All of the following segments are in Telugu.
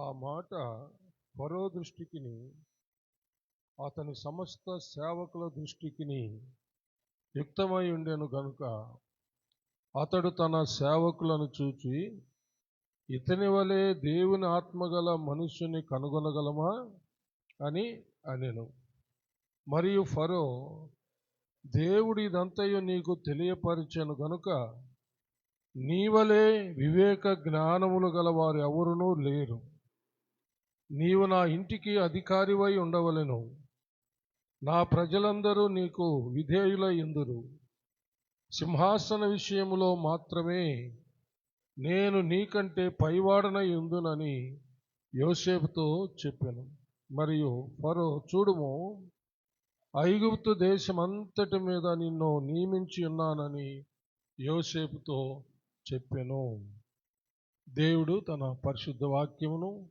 ఆ మాట ఫరో దృష్టికిని అతని సమస్త సేవకుల దృష్టికిని యుక్తమై ఉండెను గనుక అతడు తన సేవకులను చూచి, ఇతని వలె దేవుని ఆత్మగల మనుష్యుని కనుగొనగలమా అని అనెను. మరియు ఫరో, దేవుడు ఇదంతయు నీకు తెలియపరిచెను గనుక నీవలే వివేక జ్ఞానములు గలవారు ఎవరునూ లేరు. నీవు నా ఇంటికి అధికారివై ఉండవలెను. నా ప్రజలందరూ నీకు విధేయులై యుందురు. సింహాసన విషయములో మాత్రమే నేను నీకంటే పైవాడనై యుందునని యోసేపుతో చెప్పెను. మరియు ఫరో, చూడుము, ఐగుప్తు దేశమంతటి మీద నిన్ను నియమించి ఉన్నానని యోసేపుతో చెప్పెను. దేవుడు తన పరిశుద్ధ వాక్యమును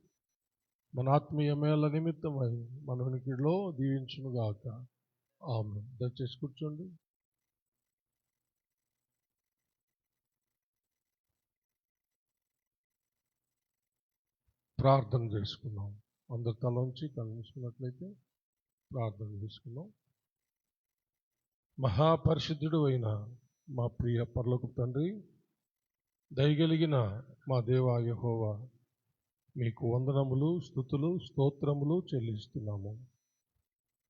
మన ఆత్మీయ మేళ నిమిత్తమై మన ఉనికిలో దీవించునుగాక. ఆమేన్. దయచేసి కూర్చోండి. ప్రార్థన చేసుకున్నాం. అందరి తలోంచి కలుసుకున్నట్లయితే ప్రార్థన చేసుకున్నాం. మహాపరిశుద్ధుడు అయిన మా ప్రియ పరలోకపు తండ్రి, దయగలిగిన మా దేవా యెహోవా, మీకు వందనములు, స్తుతులు, స్తోత్రములు చెల్లిస్తున్నాము.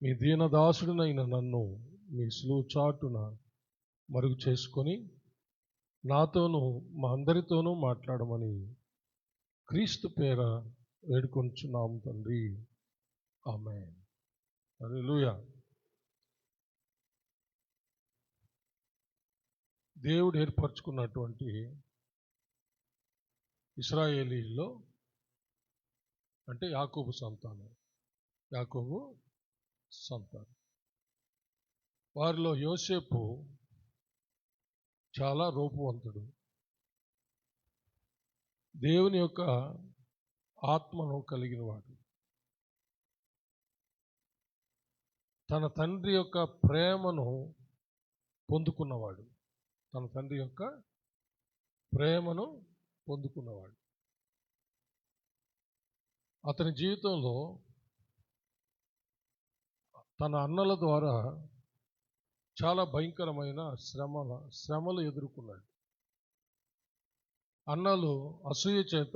మీ దీనదాసుడినైన నన్ను మీ సిలువ చాటున మరుగు చేసుకొని నాతోనూ మా అందరితోనూ మాట్లాడమని క్రీస్తు పేర వేడుకొంచున్నాము తండ్రి. ఆమేన్. హల్లెలూయా. దేవుడు ఏర్పరచుకున్నటువంటి ఇశ్రాయేలీల్లో అంటే యాకోబు సంతానం, వారిలో యోసేపు చాలా రూపవంతుడు. దేవుని యొక్క ఆత్మను కలిగిన వాడు. తన తండ్రి యొక్క ప్రేమను పొందుకున్నవాడు. అతని జీవితంలో తన అన్నల ద్వారా చాలా భయంకరమైన శ్రమలు ఎదుర్కొన్నాడు. అన్నలు అసూయ చేత,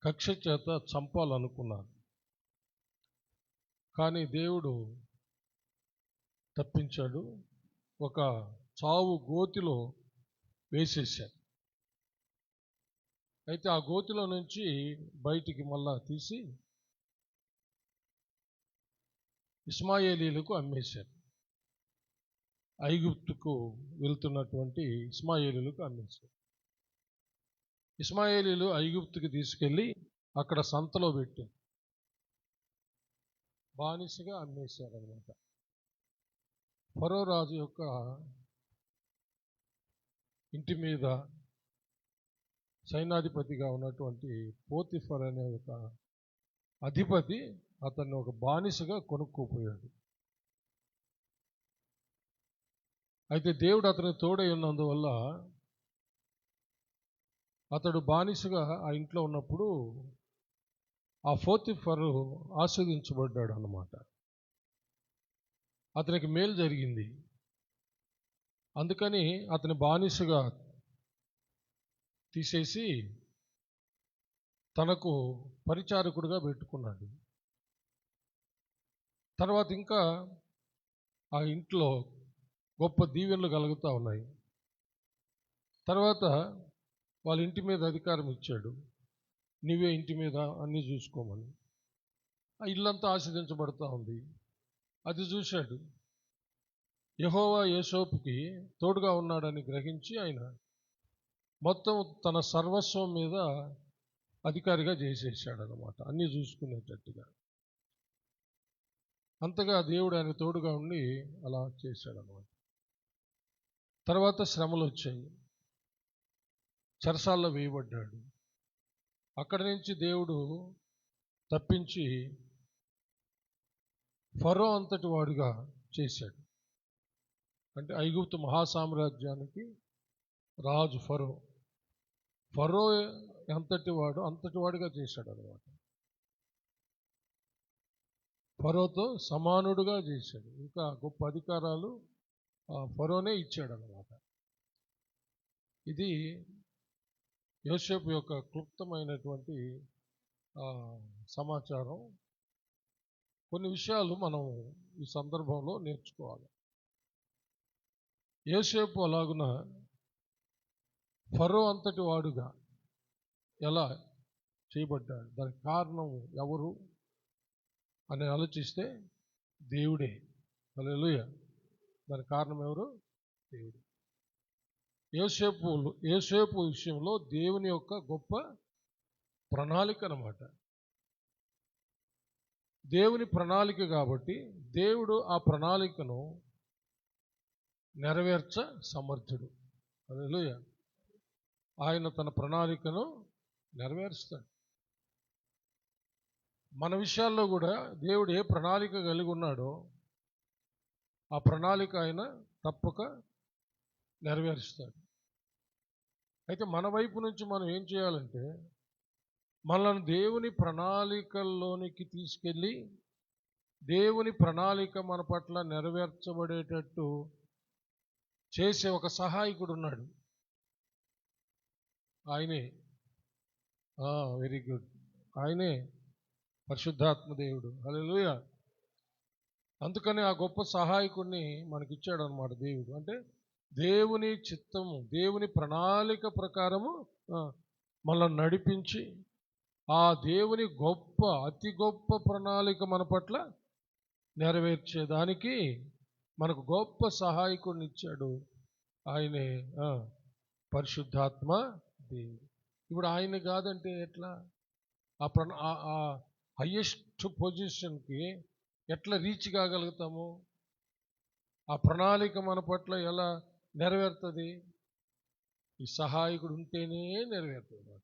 కక్ష చేత చంపాలనుకున్నారు. కానీ దేవుడు తప్పించాడు. ఒక చావు గోతిలో వేసేశాడు. అయితే ఆ గోతిలో నుంచి బయటికి మళ్ళా తీసి ఇష్మాయేలీలకు అమ్మేశారు. ఐగుప్తుకు వెళ్తున్నటువంటి ఇష్మాయేలీలకు అమ్మేశారు. ఇష్మాయేలీలు ఐగుప్తుకి తీసుకెళ్ళి అక్కడ సంతలో పెట్టారు. బానిసగా అమ్మేశారు అన్నమాట. ఫరో రాజు యొక్క ఇంటి మీద సైన్యాధిపతిగా ఉన్నటువంటి పోతిఫర్ అనే ఒక అధిపతి అతన్ని ఒక బానిసగా కొనుక్కోపోయాడు. అయితే దేవుడు అతనికి తోడై ఉన్నందువల్ల అతడు బానిసగా ఆ ఇంట్లో ఉన్నప్పుడు ఆ పోతిఫరు ఆస్వాదించబడ్డాడు అన్నమాట. అతనికి మేలు జరిగింది. అందుకని అతని బానిసగా తీసేసి తనకు పరిచారకుడిగా పెట్టుకున్నాడు. తర్వాత ఇంకా ఆ ఇంట్లో గొప్ప దీవెనలు కలుగుతూ ఉన్నాయి. తర్వాత వాళ్ళ ఇంటి మీద అధికారం ఇచ్చాడు. నీవే ఇంటి మీద అన్నీ చూసుకోమని. ఆ ఇల్లంతా ఆశీర్వదించబడుతూ ఉంది. అది చూశాడు. యెహోవా యోసేపుకి తోడుగా ఉన్నాడని గ్రహించి ఆయన మొత్తం తన సర్వస్వం మీద అధికారిగా చేసేసాడు అన్నమాట. అన్నీ చూసుకునేటట్టుగా. అంతగా దేవుడు ఆయన తోడుగా ఉండి అలా చేశాడు అన్నమాట. తర్వాత శ్రమలు వచ్చాయి. చెరసాల్లో వేయబడ్డాడు. అక్కడి నుంచి దేవుడు తప్పించి ఫరో అంతటి వాడుగా చేశాడు. అంటే ఐగుప్తు మహాసామ్రాజ్యానికి రాజు ఫరో అంతటి వాడిగా చేశాడు అనమాట. ఫరోతో సమానుడుగా చేశాడు. ఇంకా గొప్ప అధికారాలు ఫరోనే ఇచ్చాడు అనమాట. ఇది యోసేపు యొక్క క్లుప్తమైనటువంటి సమాచారం. కొన్ని విషయాలు మనం ఈ సందర్భంలో నేర్చుకోవాలి. యోసేపు అలాగున ఫరో అంతటి వాడుగా ఎలా చేయబడ్డాడు, దానికి కారణం ఎవరు అని ఆలోచిస్తే దేవుడే. హల్లెలూయా. దానికి కారణం ఎవరు? దేవుడు. యోసేపు విషయంలో దేవుని యొక్క గొప్ప ప్రణాళిక అన్నమాట. దేవుని ప్రణాళిక కాబట్టి దేవుడు ఆ ప్రణాళికను నెరవేర్చ సమర్థుడు. హల్లెలూయా. ఆయన తన ప్రణాళికను నెరవేరుస్తాడు. మన విషయాల్లో కూడా దేవుడు ఏ ప్రణాళిక కలిగి ఉన్నాడో ఆ ప్రణాళిక ఆయన తప్పక నెరవేరుస్తాడు. అయితే మన వైపు నుంచి మనం ఏం చేయాలంటే, మనల్ని దేవుని ప్రణాళికల్లోనికి తీసుకెళ్ళి దేవుని ప్రణాళిక మన పట్ల నెరవేర్చబడేటట్టు చేసే ఒక సహాయకుడు ఉన్నాడు. ఆయనే వెరీ గుడ్, ఆయనే పరిశుద్ధాత్మ దేవుడు. హల్లెలూయా. అందుకని ఆ గొప్ప సహాయకుడిని మనకిచ్చాడు అనమాట దేవుడు. అంటే దేవుని చిత్తము, దేవుని ప్రణాళిక ప్రకారము మనల్ని నడిపించి ఆ దేవుని గొప్ప, అతి గొప్ప ప్రణాళిక మన పట్ల నెరవేర్చేదానికి మనకు గొప్ప సహాయకుడిని ఇచ్చాడు. ఆయనే పరిశుద్ధాత్మ దేవుడు. ఇప్పుడు ఆయన కాదంటే ఎట్లా? ఆ హయ్యెస్ట్ పొజిషన్కి ఎట్లా రీచ్ కాగలుగుతాము? ఆ ప్రణాళిక మన పట్ల ఎలా నెరవేరుతుంది? ఈ సహాయకుడు ఉంటేనే నెరవేరుతుంది.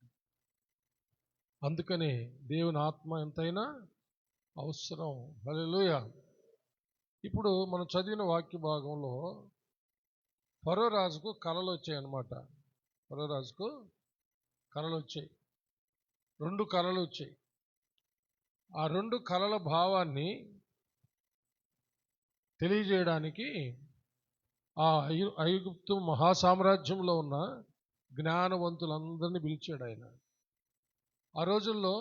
అందుకనే దేవుని ఆత్మ ఎంతైనా అవసరం. హల్లెలూయా. ఇప్పుడు మనం చదివిన వాక్య భాగంలో ఫరో రాజుకు కలలు వచ్చాయన్నమాట. ఫరో రాజుకు కలలు వచ్చాయి, 2 కలలు వచ్చాయి. ఆ 2 కలల భావాన్ని తెలియజేయడానికి ఆ ఐగుప్తు మహాసామ్రాజ్యంలో ఉన్న జ్ఞానవంతులందరినీ పిలిచాడు ఆయన. ఆ రోజుల్లో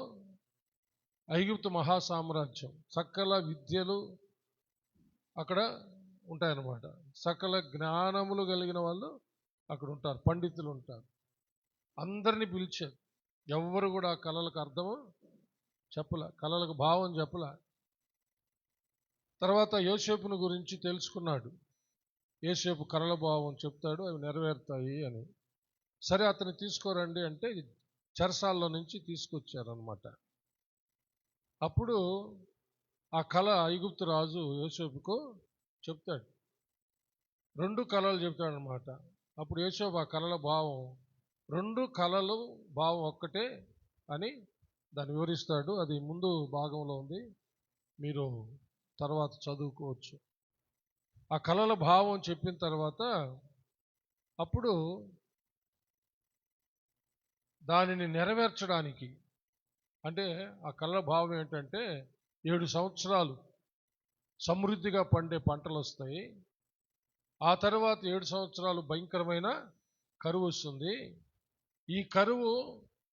ఐగుప్తు మహాసామ్రాజ్యం, సకల విద్యలు అక్కడ ఉంటాయన్నమాట. సకల జ్ఞానములు కలిగిన వాళ్ళు అక్కడ ఉంటారు, పండితులు ఉంటారు. అందరినీ పిలిచారు. ఎవ్వరు కూడా ఆ కళలకు అర్థము చెప్పలే, కళలకు భావం చెప్పలే. తర్వాత యోసేపును గురించి తెలుసుకున్నాడు. యోసేపు కళల భావం చెప్తాడు, అవి నెరవేరుతాయి అని. సరే అతన్ని తీసుకోరండి అంటే చెరసాల్లో నుంచి తీసుకొచ్చారనమాట. అప్పుడు ఆ కళ ఐగుప్తు రాజు యోసేపుకు చెప్తాడు, 2 కళలు చెప్తాడనమాట. అప్పుడు యోసేపు ఆ కళల భావం, 2 కళలు భావం ఒక్కటే అని దాన్ని వివరిస్తాడు. అది ముందు భాగంలో ఉంది, మీరు తర్వాత చదువుకోవచ్చు. ఆ కళల భావం చెప్పిన తర్వాత అప్పుడు దానిని నెరవేర్చడానికి, అంటే ఆ కళల భావం ఏంటంటే 7 సంవత్సరాలు సమృద్ధిగా పండే పంటలు వస్తాయి. ఆ తర్వాత 7 సంవత్సరాలు భయంకరమైన కరువు వస్తుంది. ఈ కరువు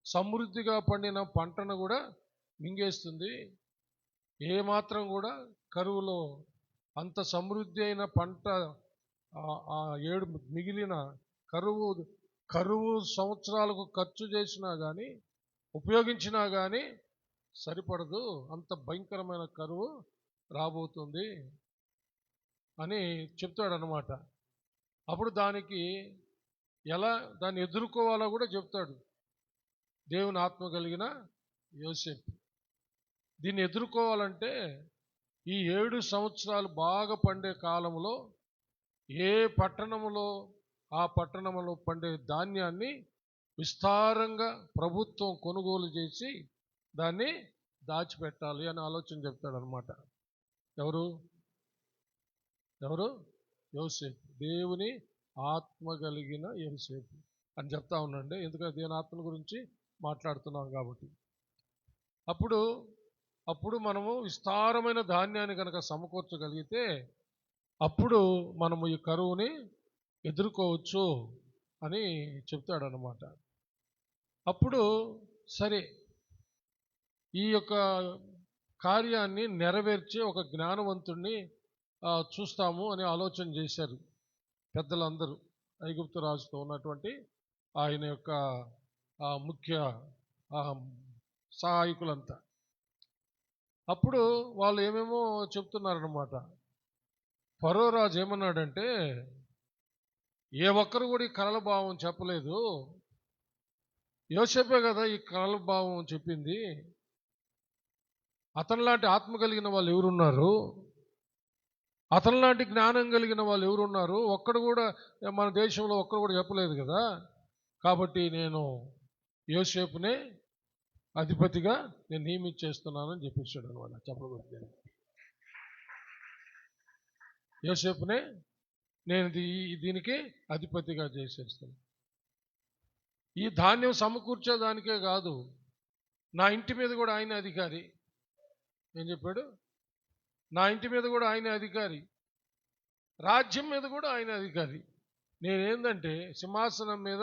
సమృద్ధిగా పండిన పంటను కూడా మింగేస్తుంది. ఏమాత్రం కూడా కరువులో అంత సమృద్ధి అయిన పంట ఆ 7 మిగిలిన కరువు సంవత్సరాలకు ఖర్చు చేసినా కానీ, ఉపయోగించినా కానీ సరిపడదు. అంత భయంకరమైన కరువు రాబోతుంది అని చెప్తాడనమాట. అప్పుడు దానికి ఎలా దాన్ని ఎదుర్కోవాలో కూడా చెప్తాడు దేవుని ఆత్మ కలిగిన యోసేపు. దీన్ని ఎదుర్కోవాలంటే ఈ 7 సంవత్సరాలు బాగా పండే కాలంలో ఏ పట్టణములో ఆ పట్టణంలో పండే ధాన్యాన్ని విస్తారంగా ప్రభుత్వం కొనుగోలు చేసి దాన్ని దాచిపెట్టాలి అని ఆలోచన చెప్తాడనమాట. ఎవరు? యోసేపు. దేవుని ఆత్మ కలిగిన యోసేపు అని చెప్తా ఉన్నాండి. ఎందుకంటే దేవుని ఆత్మ గురించి మాట్లాడుతున్నాం కాబట్టి. అప్పుడు మనము విస్తారమైన ధాన్యాన్ని కనుక సమకూర్చగలిగితే అప్పుడు మనము ఈ కరువుని ఎదుర్కోవచ్చు అని చెప్తాడనమాట. అప్పుడు సరే, ఈ యొక్క కార్యాన్ని నెరవేర్చే ఒక జ్ఞానవంతుణ్ణి చూస్తాము అని ఆలోచన చేశారు పెద్దలందరూ, ఐగుప్తు రాజుతో ఉన్నటువంటి ఆయన యొక్క ముఖ్య సహాయకులంతా. అప్పుడు వాళ్ళు ఏమేమో చెప్తున్నారనమాట. ఫరో రాజు ఏమన్నాడంటే, ఏ ఒక్కరు కూడా ఈ కలల భావం చెప్పలేదు, యోసేపే కదా ఈ కలల భావం చెప్పింది, అతనిలాంటి ఆత్మ కలిగిన వాళ్ళు ఎవరున్నారు, అతనిలాంటి జ్ఞానం కలిగిన వాళ్ళు ఎవరున్నారు, ఒక్కడు కూడా మన దేశంలో ఒక్కడు కూడా చెప్పలేదు కదా, కాబట్టి నేను యోసేపునే అధిపతిగా నేను నియమించేస్తున్నానని చెప్పేసాడు అనమాట. చెప్పబోతుంది యోసేపునే నేను దీనికి అధిపతిగా చేసేస్తాను. ఈ ధాన్యం సమకూర్చేదానికే కాదు, నా ఇంటి మీద కూడా ఆయన అధికారి. ఏం చెప్పాడు? నా ఇంటి మీద కూడా ఆయన అధికారి, రాజ్యం మీద కూడా ఆయన అధికారి. నేనేందంటే సింహాసనం మీద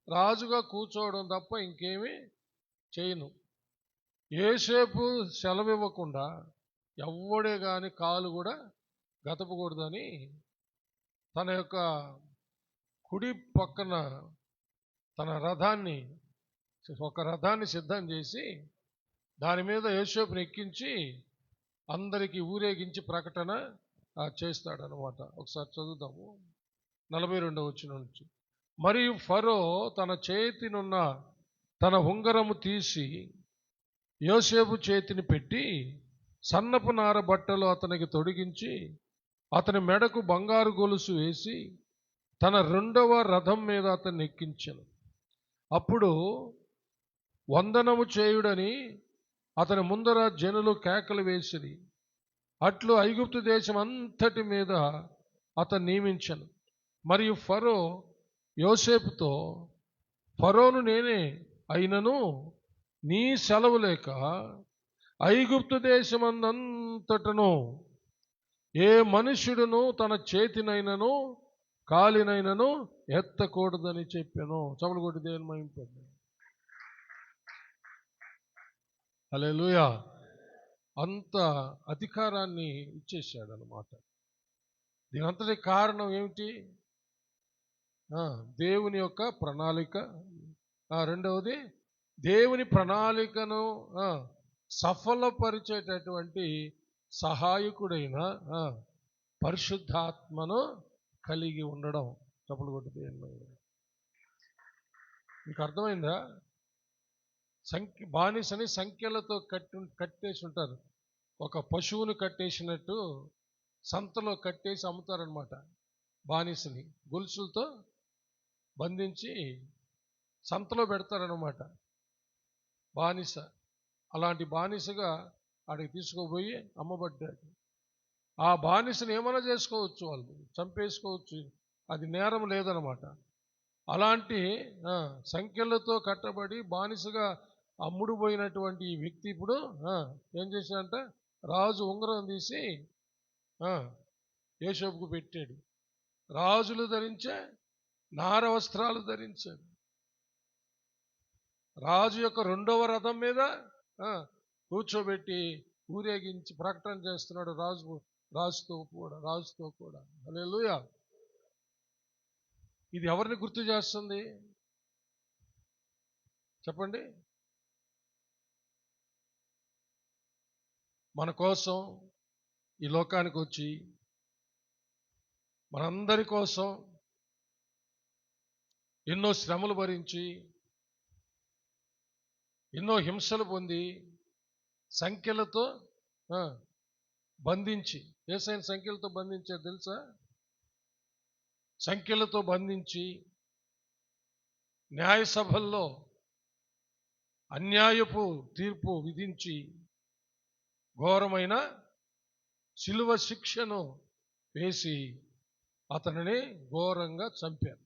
రాజుగా కూర్చోవడం తప్ప ఇంకేమీ చేయను. యోసేపు సెలవు ఇవ్వకుండా ఎవ్వడే కానీ కాలు కూడా గతపకూడదని తన యొక్క కుడి పక్కన తన ఒక రథాన్ని సిద్ధం చేసి దాని మీద యోసేపుని ఎక్కించి అందరికీ ఊరేగించి ప్రకటన చేస్తాడనమాట. ఒకసారి చదువుదాము 42వ వచనం నుంచి. మరియు ఫరో తన చేతినున్న తన ఉంగరము తీసి యోసేపు చేతిని పెట్టి సన్నపు నార బట్టలు అతనికి తొడిగించి అతని మెడకు బంగారు గొలుసు వేసి తన 2వ రథం మీద అతన్ని ఎక్కించెను. అప్పుడు వందనము చేయుడని అతని ముందర జనులు కేకలు వేసిరి. అట్లు ఐగుప్తు దేశం అంతటి మీద అతను నియమించను. మరియు ఫరో యోసేపుతో, ఫరోను నేనే అయినను నీ సెలవు లేక ఐగుప్తు దేశమందంతటను ఏ మనుష్యుడును తన చేతినైనను కాలినైనను ఎత్తకూడదని చెప్పాను. చమలు కొట్టి దేవుని మహింపండి. హల్లెలూయా. అంత అధికారాన్ని ఇచ్చేసాడు అన్నమాట. దీనంతటి కారణం ఏమిటి? దేవుని యొక్క ప్రణాళిక. రెండవది, దేవుని ప్రణాళికను సఫలపరిచేటటువంటి సహాయకుడైన పరిశుద్ధాత్మను కలిగి ఉండడం. చప్పలు కొట్టి మీకు అర్థమైందా? బానిసని సంఖ్యలతో కట్టేసి ఉంటారు. ఒక పశువును కట్టేసినట్టు సంతలో కట్టేసి అమ్ముతారనమాట. బానిసని గొలుసులతో బంధించి సంతలో పెడతారనమాట. బానిస అలాంటి బానిసగా ఆడికి తీసుకుపోయి అమ్మబడ్డాడు. ఆ బానిసని ఏమైనా చేసుకోవచ్చు, వాళ్ళు చంపేసుకోవచ్చు, అది నేరం లేదనమాట. అలాంటి సంఖ్యలతో కట్టబడి బానిసగా అమ్ముడు పోయినటువంటి ఈ వ్యక్తి ఇప్పుడు ఏం చేశాడంటే, రాజు ఉంగరం తీసి యోసేపుకు పెట్టాడు. రాజులు ధరించే నార వస్త్రాలు ధరించాడు. రాజు యొక్క 2వ రథం మీద కూర్చోబెట్టి ఊరేగించి ప్రకటన చేస్తున్నాడు రాజుతో కూడా. హల్లెలూయా. ఇది ఎవరిని గుర్తు చేస్తుంది చెప్పండి? మన కోసం ఈ లోకానికి వచ్చి మనందరి కోసం ఎన్నో శ్రమలు భరించి ఎన్నో హింసలు పొంది సంఖ్యలతో బంధించి, యేసయ్యను సంఖ్యలతో బంధించారు తెలుసా? సంఖ్యలతో బంధించి న్యాయసభల్లో అన్యాయపు తీర్పు విధించి ఘోరమైన శిలువ శిక్షను వేసి అతనిని ఘోరంగా చంపారు.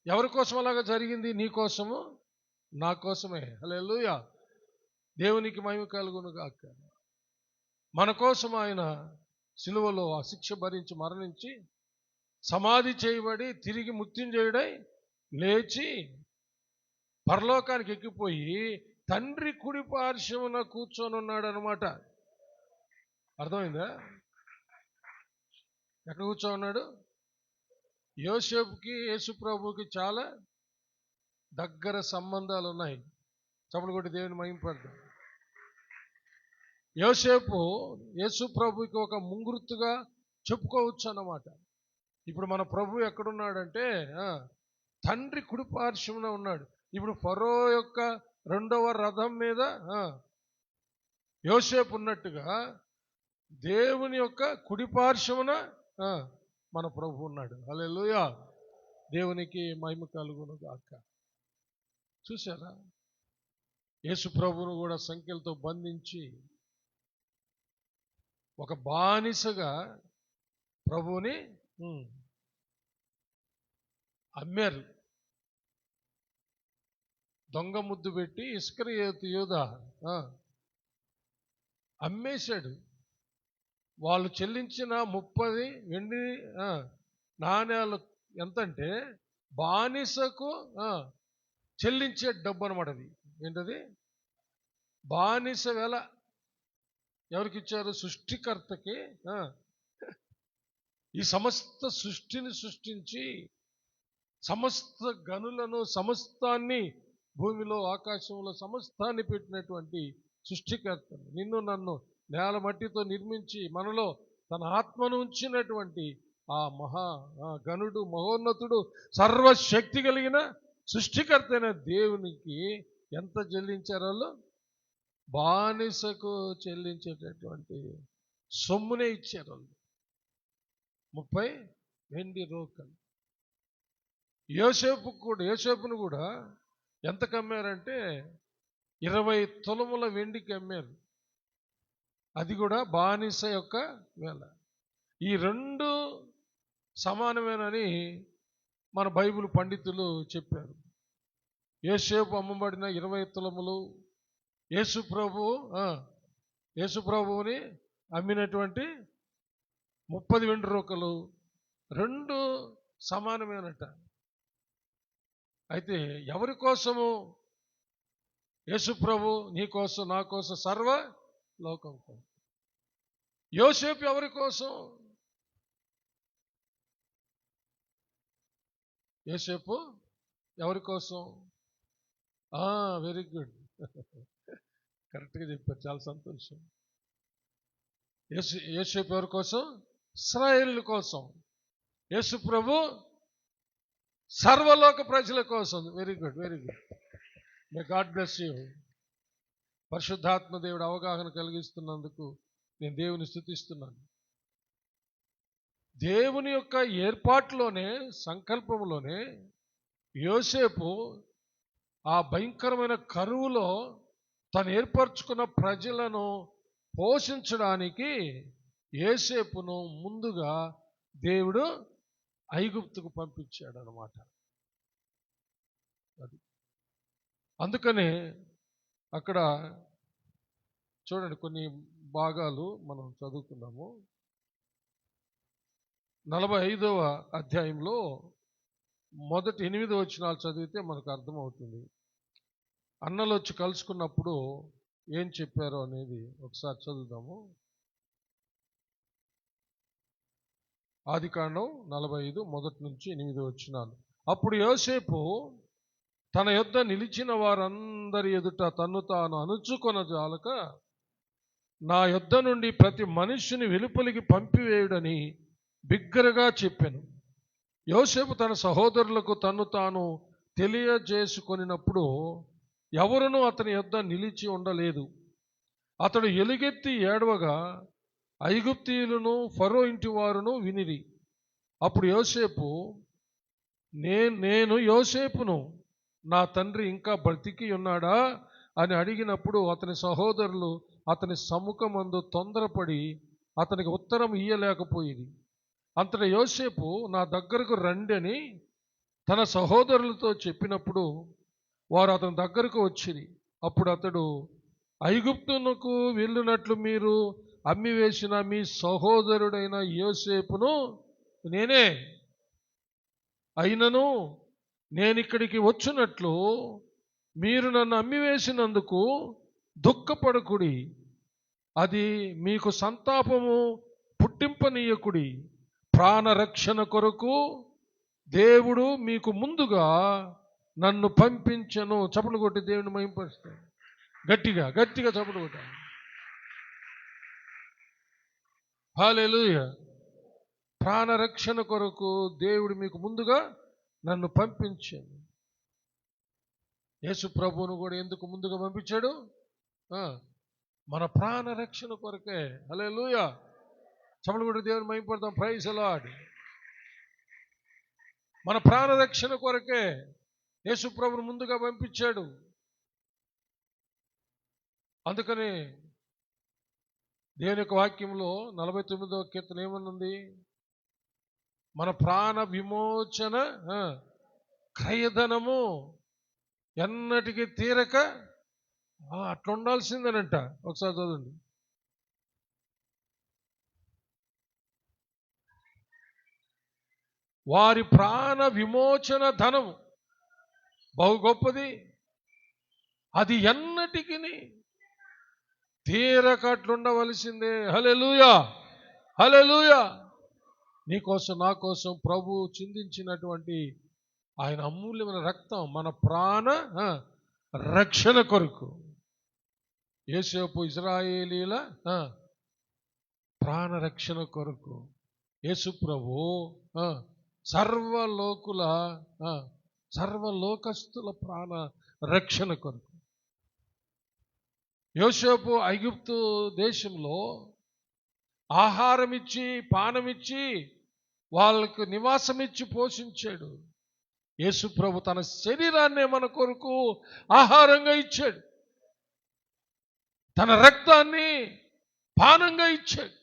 ఎవరి కోసం అలాగా జరిగింది? నీ కోసము, నా కోసమే. హల్లెలూయా. దేవునికి మహిమ కలుగును గాక. మన కోసం ఆయన సిలువలో ఆ శిక్ష భరించి మరణించి సమాధి చేయబడి తిరిగి మృత్యుంజయుడై లేచి పరలోకానికి ఎక్కిపోయి తండ్రి కుడి పార్శ్వమున కూర్చొని ఉన్నాడు అనమాట. అర్థమైందా? ఎక్కడ కూర్చొని ఉన్నాడు? యోసేపుకి యేసు ప్రభువుకి చాలా దగ్గర సంబంధాలు ఉన్నాయి. చప్పట్లు కొట్టి దేవుని మహిమపడతాం. యోసేపు యేసు ప్రభువుకి ఒక ముంగుర్తుగా చెప్పుకోవచ్చు అన్నమాట. ఇప్పుడు మన ప్రభు ఎక్కడున్నాడంటే తండ్రి కుడి పార్శ్వమున ఉన్నాడు. ఇప్పుడు ఫరో యొక్క రెండవ రథం మీద యోసేపు ఉన్నట్టుగా దేవుని యొక్క కుడి పార్శ్వమున మన ప్రభు ఉన్నాడు. హల్లెలూయా. దేవునికి మహిమ కలుగును గాక. చూసారా? యేసు ప్రభువును కూడా సంఖ్యలతో బంధించి ఒక బానిసగా ప్రభువుని అమ్మారు. దొంగ ముద్దు పెట్టి ఇస్కరియోతు యూదా అమ్మేశాడు. వాళ్ళు చెల్లించిన 30 వెండి నాణ్యాలు ఎంతంటే బానిసకు చెల్లించే డబ్బు అనమాట. అది ఏంటది? బానిస వెల. ఎవరికి ఇచ్చారు? సృష్టికర్తకి. ఈ సమస్త సృష్టిని సృష్టించి సమస్త గనులను సమస్తాన్ని భూమిలో ఆకాశంలో సమస్తాన్ని పెట్టినటువంటి సృష్టికర్తను, నిన్ను నన్ను నేల మట్టితో నిర్మించి మనలో తన ఆత్మను ఉంచినటువంటి ఆ గనుడు మహోన్నతుడు సర్వశక్తి కలిగిన సృష్టికర్త అయిన దేవునికి ఎంత చెల్లించారు వాళ్ళు? బానిసకు చెల్లించేటటువంటి సొమ్మునే ఇచ్చారు వాళ్ళు. 30 వెండి రోకలు. యోసేపును కూడా ఎంతకు అమ్మారంటే 20 తులముల వెండికి అమ్మారు. అది కూడా బానిస యొక్క వేల. ఈ రెండు సమానమేనని మన బైబిల్ పండితులు చెప్పారు. యోసేపు అమ్మబడిన 20 తులములు, యేసు ప్రభువుని అమ్మినటువంటి 30 వెండి రోకలు రెండు సమానమేనట. అయితే ఎవరి కోసము? యేసు ప్రభు నీ కోసం, నా కోసం, సర్వ లోకం కోసం. యోసేపు ఎవరి కోసం? యోసేపు ఎవరి కోసం? వెరీ గుడ్, కరెక్ట్గా చెప్పారు. చాలా సంతోషం. యోసేపు ఎవరి కోసం? ఇశ్రాయేలు కోసం. యేసు ప్రభు సర్వలోక ప్రజల కోసం. Very good, very good. May God bless you. పరిశుద్ధాత్మ దేవుడు అవగాహన కలిగిస్తున్నందుకు నేను దేవుని స్తుతిస్తున్నాను. దేవుని యొక్క ఏర్పాటులోనే, సంకల్పంలోనే యోసేపు ఆ భయంకరమైన కరువులో తను ఏర్పరచుకున్న ప్రజలను పోషించడానికి యోసేపును ముందుగా దేవుడు ఐగుప్తుకు పంపించాడు అన్నమాట. అది అందుకనే అక్కడ చూడండి, కొన్ని భాగాలు మనం చదువుకున్నాము. 45వ అధ్యాయంలో మొదటి 8 వచనాలు చదివితే మనకు అర్థమవుతుంది. అన్నలు వచ్చి కలుసుకున్నప్పుడు ఏం చెప్పారో అనేది ఒకసారి చదువుదాము. ఆదికాండం 45 మొదటి నుంచి 8 వచనాలు. అప్పుడు యోసేపు తన యొద్ద నిలిచిన వారందరి ఎదుట తన్ను తాను అణుచుకొనజాలక, నా యొద్ద నుండి ప్రతి మనుష్యుని వెలుపలికి పంపివేయుడని బిగ్గరగా చెప్పాను. యోసేపు తన సహోదరులకు తన్ను తాను తెలియజేసుకొనినప్పుడు ఎవరునూ అతని యొద్ద నిలిచి ఉండలేదు. అతడు ఎలుగెత్తి ఏడవగా ఐగుప్తీయులను ఫరో ఇంటి వారును వినిరి. అప్పుడు యోసేపు, నేను యోసేపును, నా తండ్రి ఇంకా బ్రతికి ఉన్నాడా అని అడిగినప్పుడు అతని సహోదరులు అతని సముఖమందు తొందరపడి అతనికి ఉత్తరం ఇయ్యలేకపోయింది. అంతట యోసేపు, నా దగ్గరకు రండి అని తన సహోదరులతో చెప్పినప్పుడు వారు అతని దగ్గరకు వచ్చిరి. అప్పుడు అతడు, ఐగుప్తునకు వెళ్ళినట్లు మీరు అమ్మివేసిన మీ సహోదరుడైన యోసేపును నేనే. అయినను నేనిక్కడికి వచ్చినట్లు మీరు నన్ను అమ్మివేసినందుకు దుఃఖపడకుడి, అది మీకు సంతాపము పుట్టింపనీయకుడి. ప్రాణరక్షణ కొరకు దేవుడు మీకు ముందుగా నన్ను పంపించను. చప్పట్లు కొట్టి దేవుని మహింపరుస్తాడు. గట్టిగా గట్టిగా చప్పట్లు కొట్టాలి. హల్లెలూయా. ప్రాణరక్షణ కొరకు దేవుడు మీకు ముందుగా నన్ను పంపించాను. యేసు ప్రభువును కూడా ఎందుకు ముందుగా పంపించాడు? మన ప్రాణరక్షణ కొరకే. హల్లెలూయా. చప్పట్లు కొట్టి దేవుని మహింపడతాం. Praise the lord. మన ప్రాణరక్షణ కొరకే యేసు ప్రభువును ముందుగా పంపించాడు. అందుకని దేవుని యొక్క వాక్యంలో 49వ కీర్తన ఏమనుంది? మన ప్రాణ విమోచన క్రయధనము ఎన్నటికీ తీరక అట్లా ఉండాల్సిందేనంట. ఒకసారి చదవండి. వారి ప్రాణ విమోచన ధనము బహు గొప్పది, అది ఎన్నటికి తీరకట్లుండవలసిందే. హల్లెలూయా. హల్లెలూయా. నీకోసం నా కోసం ప్రభు చిందించినటువంటి ఆయన అమూల్యమైన రక్తం మన ప్రాణ రక్షణ కొరకు. యోసేపు ఇశ్రాయేలీల ప్రాణ రక్షణ కొరకు యేసు ప్రభు సర్వలోకస్తుల ప్రాణ రక్షణ కొరకు. యోసేపు ఐగుప్తు దేశంలో ఆహారం ఇచ్చి పానమిచ్చి వాళ్ళకు నివాసం ఇచ్చి పోషించాడు. యేసు ప్రభు తన శరీరాన్నే మన కొరకు ఆహారంగా ఇచ్చాడు, తన రక్తాన్ని పానంగా ఇచ్చాడు.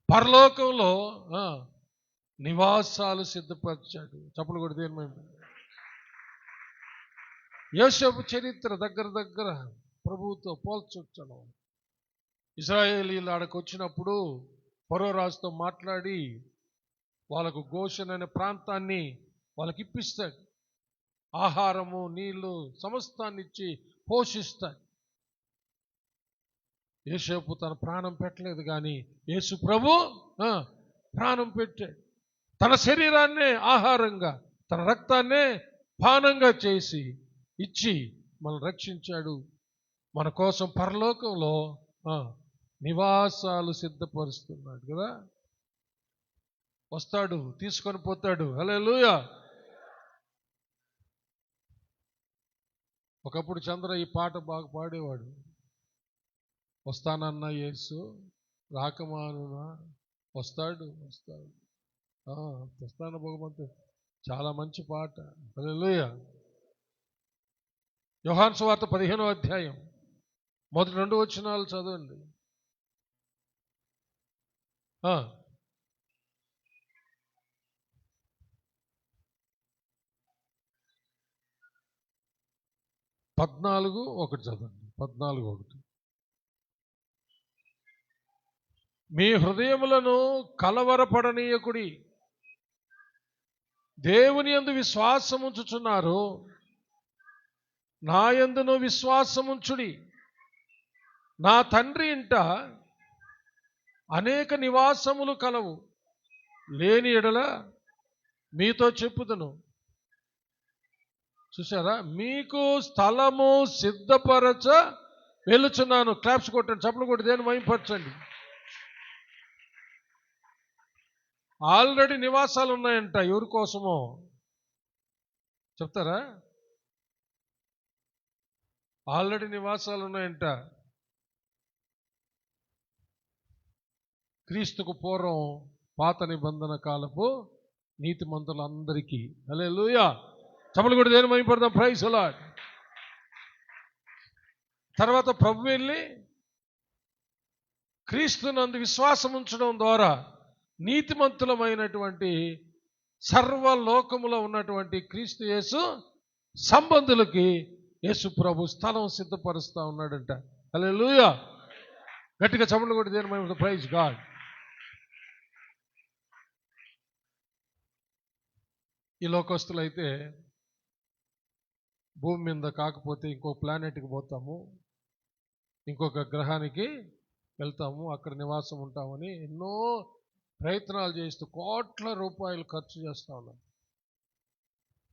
పరలోకంలో నివాసాలు సిద్ధపరిచాడు. చప్పట్లు కొడితే యోసేపు చరిత్ర దగ్గర ప్రభువుతో పోల్చొచ్చాను. ఇశ్రాయేలీలు ఆడకు వచ్చినప్పుడు ఫరో రాజుతో మాట్లాడి వాళ్ళకు గోషెన్ అనే ప్రాంతాన్ని వాళ్ళకి ఇప్పిస్తాడు. ఆహారము నీళ్లు సమస్తాన్ని ఇచ్చి పోషిస్తాడు. యోసేపు తన ప్రాణం పెట్టలేదు, కానీ యేసు ప్రభు ప్రాణం పెట్టాడు. తన శరీరాన్నే ఆహారంగా, తన రక్తాన్నే పానంగా చేసి ఇచ్చి మనల్ని రక్షించాడు. మన కోసం పరలోకంలో నివాసాలు సిద్ధపరుస్తున్నాడు కదా. వస్తాడు, తీసుకొని పోతాడు. హల్లెలూయా. ఒకప్పుడు చంద్ర ఈ పాట బాగా పాడేవాడు. వస్తానన్న యేసు రాకమానునా, వస్తాడు తెస్తాను భగవంతుడు. చాలా మంచి పాట. హల్లెలూయా. యోహాను సువార్త 15వ అధ్యాయం మొదటి 2 వచనాలు చదవండి. పద్నాలుగు ఒకటి చదవండి. 14:1. మీ హృదయములను కలవరపడనీయకుడి, దేవుని యందు విశ్వాసముంచుచున్నారు, నా యందును విశ్వాసముంచుడి. నా తండ్రి ఇంట అనేక నివాసములు కలవు, లేని ఎడల మీతో చెప్పుదును. చూసారా? మీకు స్థలము సిద్ధపరచ వెళుచున్నాను. క్లాప్స్ కొట్టండి, చప్పలు కొట్టి దేని మహింపరచండి. ఆల్రెడీ నివాసాలు ఉన్నాయంట. ఎవరి కోసమో చెప్తారా? ఆల్రెడీ నివాసాలు ఉన్నాయంట. క్రీస్తుకు పూర్వం పాత నిబంధన కాలపు నీతిమంతులందరికీ. హల్లెలూయా. చప్పలు కొట్టి దేని మహింపడదాం. Praise the lord. తర్వాత ప్రభు వెళ్ళి క్రీస్తునందు విశ్వాసం ఉంచడం ద్వారా నీతిమంతులమైనటువంటి సర్వలోకములో ఉన్నటువంటి క్రీస్తు యేసు సంబంధులకి యేసు ప్రభు స్థలం సిద్ధపరుస్తూ ఉన్నాడంట. హల్లెలూయా. గట్టిగా చప్పట్లు కొట్టి దేని మహిమ. Praise God. ఈ లోకస్తులైతే భూమి మీద కాకపోతే ఇంకో ప్లానెట్కి పోతాము, ఇంకొక గ్రహానికి వెళ్తాము, అక్కడ నివాసం ఉంటామని ఎన్నో ప్రయత్నాలు చేస్తూ కోట్ల రూపాయలు ఖర్చు చేస్తూ ఉన్నాం.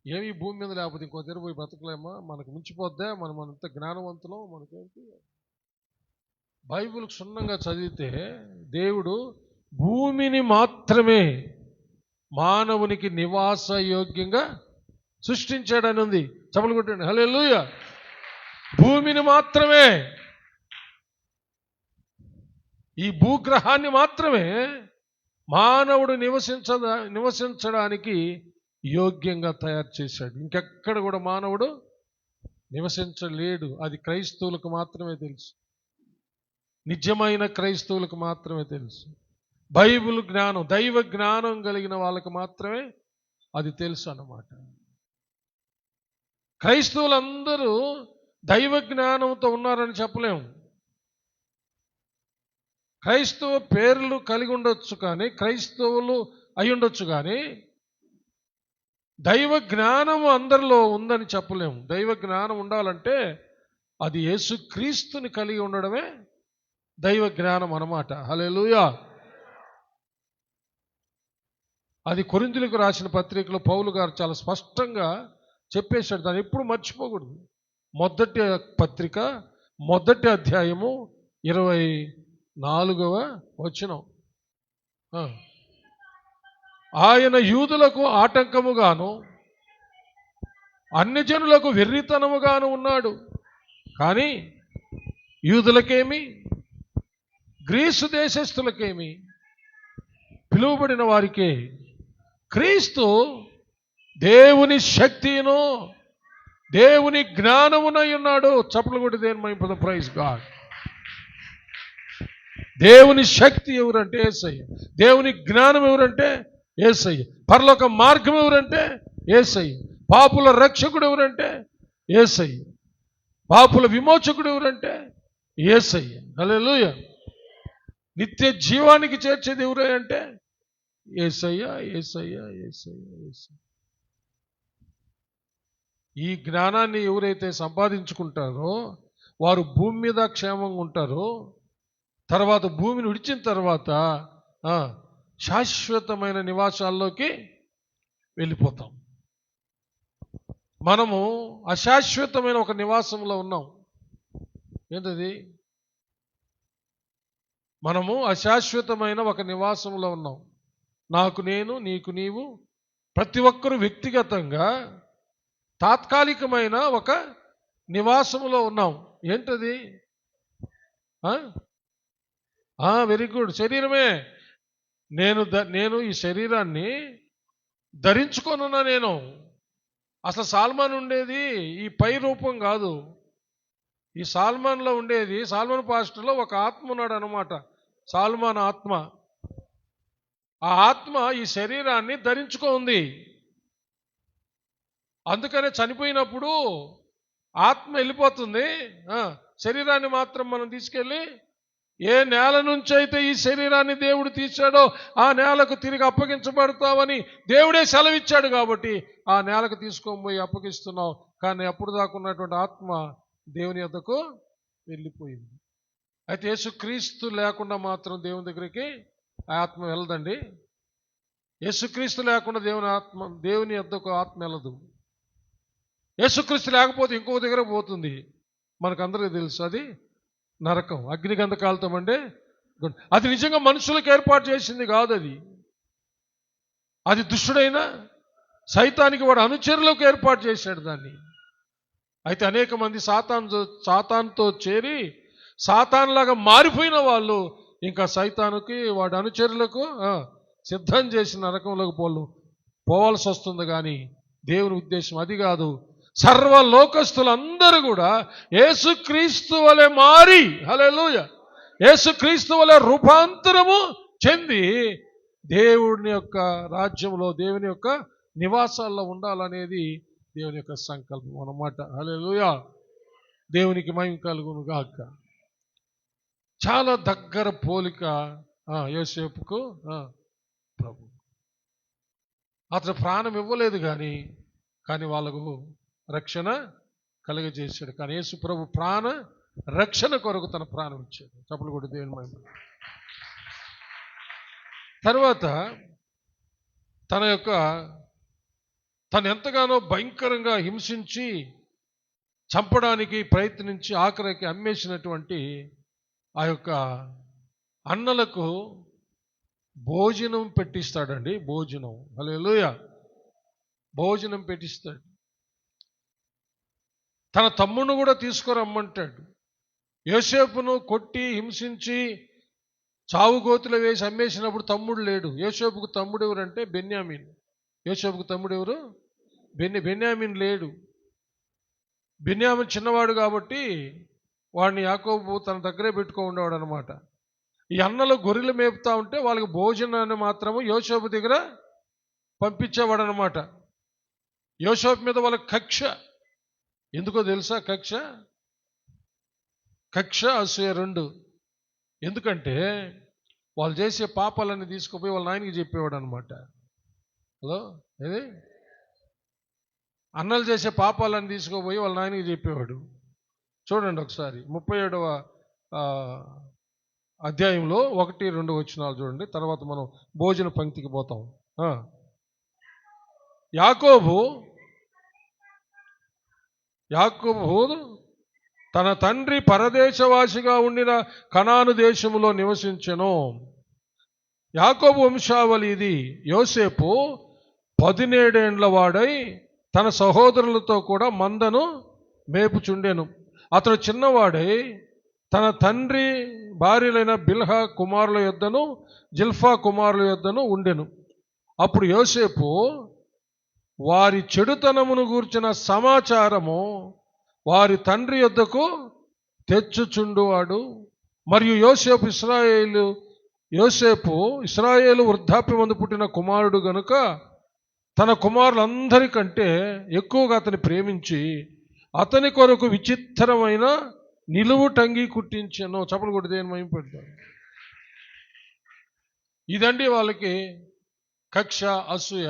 ఏమి భూమి మీద లేకపోతే ఇంకో దగ్గర పోయి బతకలేమా? మనకు మించిపోద్దా? మనం అంత జ్ఞానవంతులం? మనకేంటి? బైబిల్ క్షుణ్ణంగా చదివితే దేవుడు భూమిని మాత్రమే మానవునికి నివాస యోగ్యంగా సృష్టించాడని ఉంది. చప్పట్లు కొట్టండి. హల్లెలూయా. భూమిని మాత్రమే, ఈ భూగ్రహాన్ని మాత్రమే మానవుడు నివసించడానికి యోగ్యంగా తయారు చేశాడు. ఇంకెక్కడ కూడా మానవుడు నివసించలేడు. అది క్రైస్తవులకు మాత్రమే తెలుసు. నిజమైన క్రైస్తవులకు మాత్రమే తెలుసు. బైబిల్ జ్ఞానం, దైవ జ్ఞానం కలిగిన వాళ్ళకి మాత్రమే అది తెలుసు అన్నమాట. క్రైస్తవులందరూ దైవ జ్ఞానంతో ఉన్నారని చెప్పలేము. క్రైస్తవ పేర్లు కలిగి ఉండొచ్చు కానీ, క్రైస్తవులు అయి ఉండొచ్చు కానీ, దైవ జ్ఞానము అందరిలో ఉందని చెప్పలేము. దైవ జ్ఞానం ఉండాలంటే అది యేసుక్రీస్తుని కలిగి ఉండడమే దైవ జ్ఞానం అన్నమాట. హల్లెలూయా. అది కొరింథీయులకు రాసిన పత్రికలో పౌలు గారు చాలా స్పష్టంగా చెప్పేశాడు. దాన్ని ఎప్పుడు మర్చిపోకూడదు. మొదటి పత్రిక 1వ అధ్యాయము 24వ వచనం. ఆయన యూదులకు ఆటంకముగాను అన్యజనులకు వెర్రితనముగాను ఉన్నాడు. కానీ యూదులకేమి, గ్రీసు దేశస్థులకేమి, పిలువబడిన వారికే క్రీస్తు దేవుని శక్తిను దేవుని జ్ఞానమునై ఉన్నాడు. చప్పట్లు కొట్టి దేని మహిమ. Praise God. దేవుని శక్తి ఎవరంటే యేసయ్య. దేవుని జ్ఞానం ఎవరంటే యేసయ్య. పరలోక మార్గం ఎవరంటే యేసయ్య. పాపుల రక్షకుడు ఎవరంటే యేసయ్య. పాపుల విమోచకుడు ఎవరంటే యేసయ్య. హల్లెలూయా. నిత్య జీవానికి చేర్చేది ఎవరు అంటే యేసయ్య, యేసయ్య, యేసయ్య, యేసయ్య. ఈ జ్ఞానాన్ని ఎవరైతే సంపాదించుకుంటారో వారు భూమి మీద క్షేమంగా ఉంటారో, తర్వాత భూమిని విడిచిన తర్వాత శాశ్వతమైన నివాసాల్లోకి వెళ్ళిపోతాం. మనము అశాశ్వతమైన ఒక నివాసంలో ఉన్నాం. ఏంటది? మనము అశాశ్వతమైన ఒక నివాసంలో ఉన్నాం. నాకు నేను, నీకు నీవు, ప్రతి ఒక్కరూ వ్యక్తిగతంగా తాత్కాలికమైన ఒక నివాసంలో ఉన్నాం. ఏంటది? Very good. శరీరమే. నేను ఈ శరీరాన్ని ధరించుకొనున్నా. నేను అసలు సాల్మాన్ ఉండేది ఈ పై రూపం కాదు. ఈ సాల్మాన్లో ఉండేది, సాల్మాన్ పాస్టర్లో ఒక ఆత్మ ఉన్నాడు అనమాట. సాల్మాన్ ఆత్మ. ఆ ఆత్మ ఈ శరీరాన్ని ధరించుకుంది. అందుకనే చనిపోయినప్పుడు ఆత్మ వెళ్ళిపోతుంది. శరీరాన్ని మాత్రం మనం తీసుకెళ్ళి ఏ నేల నుంచి అయితే ఈ శరీరాన్ని దేవుడు తీశాడో ఆ నేలకు తిరిగి అప్పగించబడతామని దేవుడే సెలవిచ్చాడు. కాబట్టి ఆ నేలకు తీసుకొని పోయి అప్పగిస్తున్నావు. కానీ అప్పుడు దాకా ఉన్నటువంటి ఆత్మ దేవుని యొద్దకు వెళ్ళిపోయింది. అయితే యేసుక్రీస్తు లేకుండా మాత్రం దేవుని దగ్గరికి ఆ ఆత్మ వెళ్ళదండి. యేసుక్రీస్తు లేకుండా దేవుని యొద్దకు ఆత్మ వెళ్ళదు. యేసుక్రీస్తు లేకపోతే ఇంకో దగ్గర పోతుంది. మనకందరికీ తెలుసు, అది నరకం, అగ్నిగంధకాలతో అంటే. అది నిజంగా మనుషులకు ఏర్పాటు చేసింది కాదు. అది దుష్టుడైన సైతానికి వాడు అనుచరులకు ఏర్పాటు చేశాడు దాన్ని. అయితే అనేక మంది సాతానుతో చేరి సాతానులాగా మారిపోయిన వాళ్ళు ఇంకా సైతానుకి వాడి అనుచరులకు సిద్ధం చేసిన నరకంలోకి పోవాల్సి వస్తుంది. కానీ దేవుని ఉద్దేశం అది కాదు. సర్వలోకస్తులందరూ కూడా యేసుక్రీస్తు వలె మారి, హల్లెలూయా, యేసుక్రీస్తు వలె రూపాంతరము చెంది దేవుని యొక్క రాజ్యంలో, దేవుని యొక్క నివాసాల్లో ఉండాలనేది దేవుని యొక్క సంకల్పం అన్నమాట. హల్లెలూయా. దేవునికి మహిమ కలుగును గాక. చాలా దగ్గర పోలిక యోసేపుకు ప్రభు. అతను ప్రాణం ఇవ్వలేదు కానీ వాళ్ళకు రక్షణ కలుగజేశాడు. కానీ యేసు ప్రభు ప్రాణ రక్షణ కొరకు తన ప్రాణం ఇచ్చాడు. చప్పట్లు కొట్టి దేవుని మహిమ. తర్వాత తను ఎంతగానో భయంకరంగా హింసించి చంపడానికి ప్రయత్నించి ఆఖరికి అమ్మేసినటువంటి ఆ యొక్క అన్నలకు భోజనం పెట్టిస్తాడండి. భోజనం, హల్లెలూయా, భోజనం పెట్టిస్తాడు. తన తమ్ముడిని కూడా తీసుకురమ్మంటాడు. యోసేపును కొట్టి హింసించి చావుగోతులు వేసి అమ్మేసినప్పుడు తమ్ముడు లేడు. యోసేపుకు తమ్ముడు ఎవరంటే బెన్యామీన్. యోసేపుకు తమ్ముడు ఎవరు? బెన్యామీన్ లేడు. బెన్యామీన్ చిన్నవాడు కాబట్టి వాడిని యాకోబు తన దగ్గరే పెట్టుకో ఉండేవాడు అనమాట. ఈ అన్నలు గొర్రెలు మేపుతా ఉంటే వాళ్ళకి భోజనాన్ని మాత్రము యోసేపు దగ్గర పంపించేవాడు అనమాట. యోసేపు మీద వాళ్ళకి కక్ష. ఎందుకో తెలుసా? కక్ష అసూయ రెండు. ఎందుకంటే వాళ్ళు చేసే పాపాలన్నీ తీసుకుపోయి వాళ్ళ నాయనకి చెప్పేవాడు అనమాట. హలో, ఏది అన్నలు చేసే పాపాలన్నీ తీసుకుపోయి వాళ్ళ నాయనకి చెప్పేవాడు. చూడండి ఒకసారి 37వ అధ్యాయంలో 1-2 వచనాలు చూడండి. తర్వాత మనం భోజన పంక్తికి పోతాం. యాకోబు తన తండ్రి పరదేశవాసిగా ఉండిన కనాను దేశములో నివసించెను. యాకోబు వంశావళి ఇది. యోసేపు 17 ఏండ్ల వాడై తన సహోదరులతో కూడా మందను మేపుచుండెను. అతడు చిన్నవాడై తన తండ్రి భార్యలైన బిల్హా కుమారుల యొద్దను జిల్ఫా కుమారుల యొద్దను ఉండెను. అప్పుడు యోసేపు వారి చెడుతనమును గూర్చిన సమాచారము వారి తండ్రి యొద్దకు తెచ్చుచుండువాడు. మరియు యోసేపు ఇశ్రాయేలు వృద్ధాప్యమందు పుట్టిన కుమారుడు గనుక తన కుమారులందరికంటే ఎక్కువగా అతని ప్రేమించి అతని కొరకు విచిత్రమైన నిలువుటంగి కుట్టించాను. చప్పలు కొట్టి దేని మహిమ పెడతాను. ఇదండి వాళ్ళకి కక్ష, అసూయ.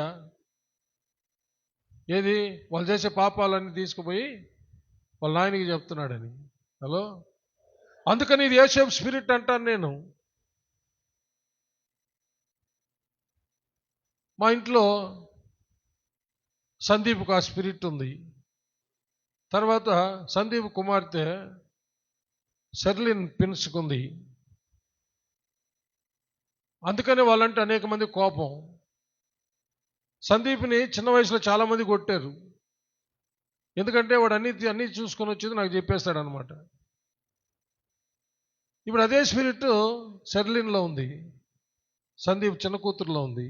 ఏది? వాళ్ళు చేసే పాపాలన్నీ తీసుకుపోయి వాళ్ళ నాయనకి చెప్తున్నాడని. హలో, అందుకని ఇది యోసేపు స్పిరిట్ అంటాను నేను. మా ఇంట్లో సందీప్కు ఆ స్పిరిట్ ఉంది. తర్వాత సందీప్ కుమార్తె షెర్లిన్ పిన్స్కుంది. అందుకనే వాళ్ళంటే అనేక మంది కోపం. సందీప్ని చిన్న వయసులో చాలామంది కొట్టారు. ఎందుకంటే వాడు అన్నీ చూసుకొని వచ్చేది నాకు చెప్పేస్తాడు అనమాట. ఇప్పుడు అదే స్పిరిట్ షెర్లిన్లో ఉంది, సందీప్ చిన్న కూతురులో ఉంది.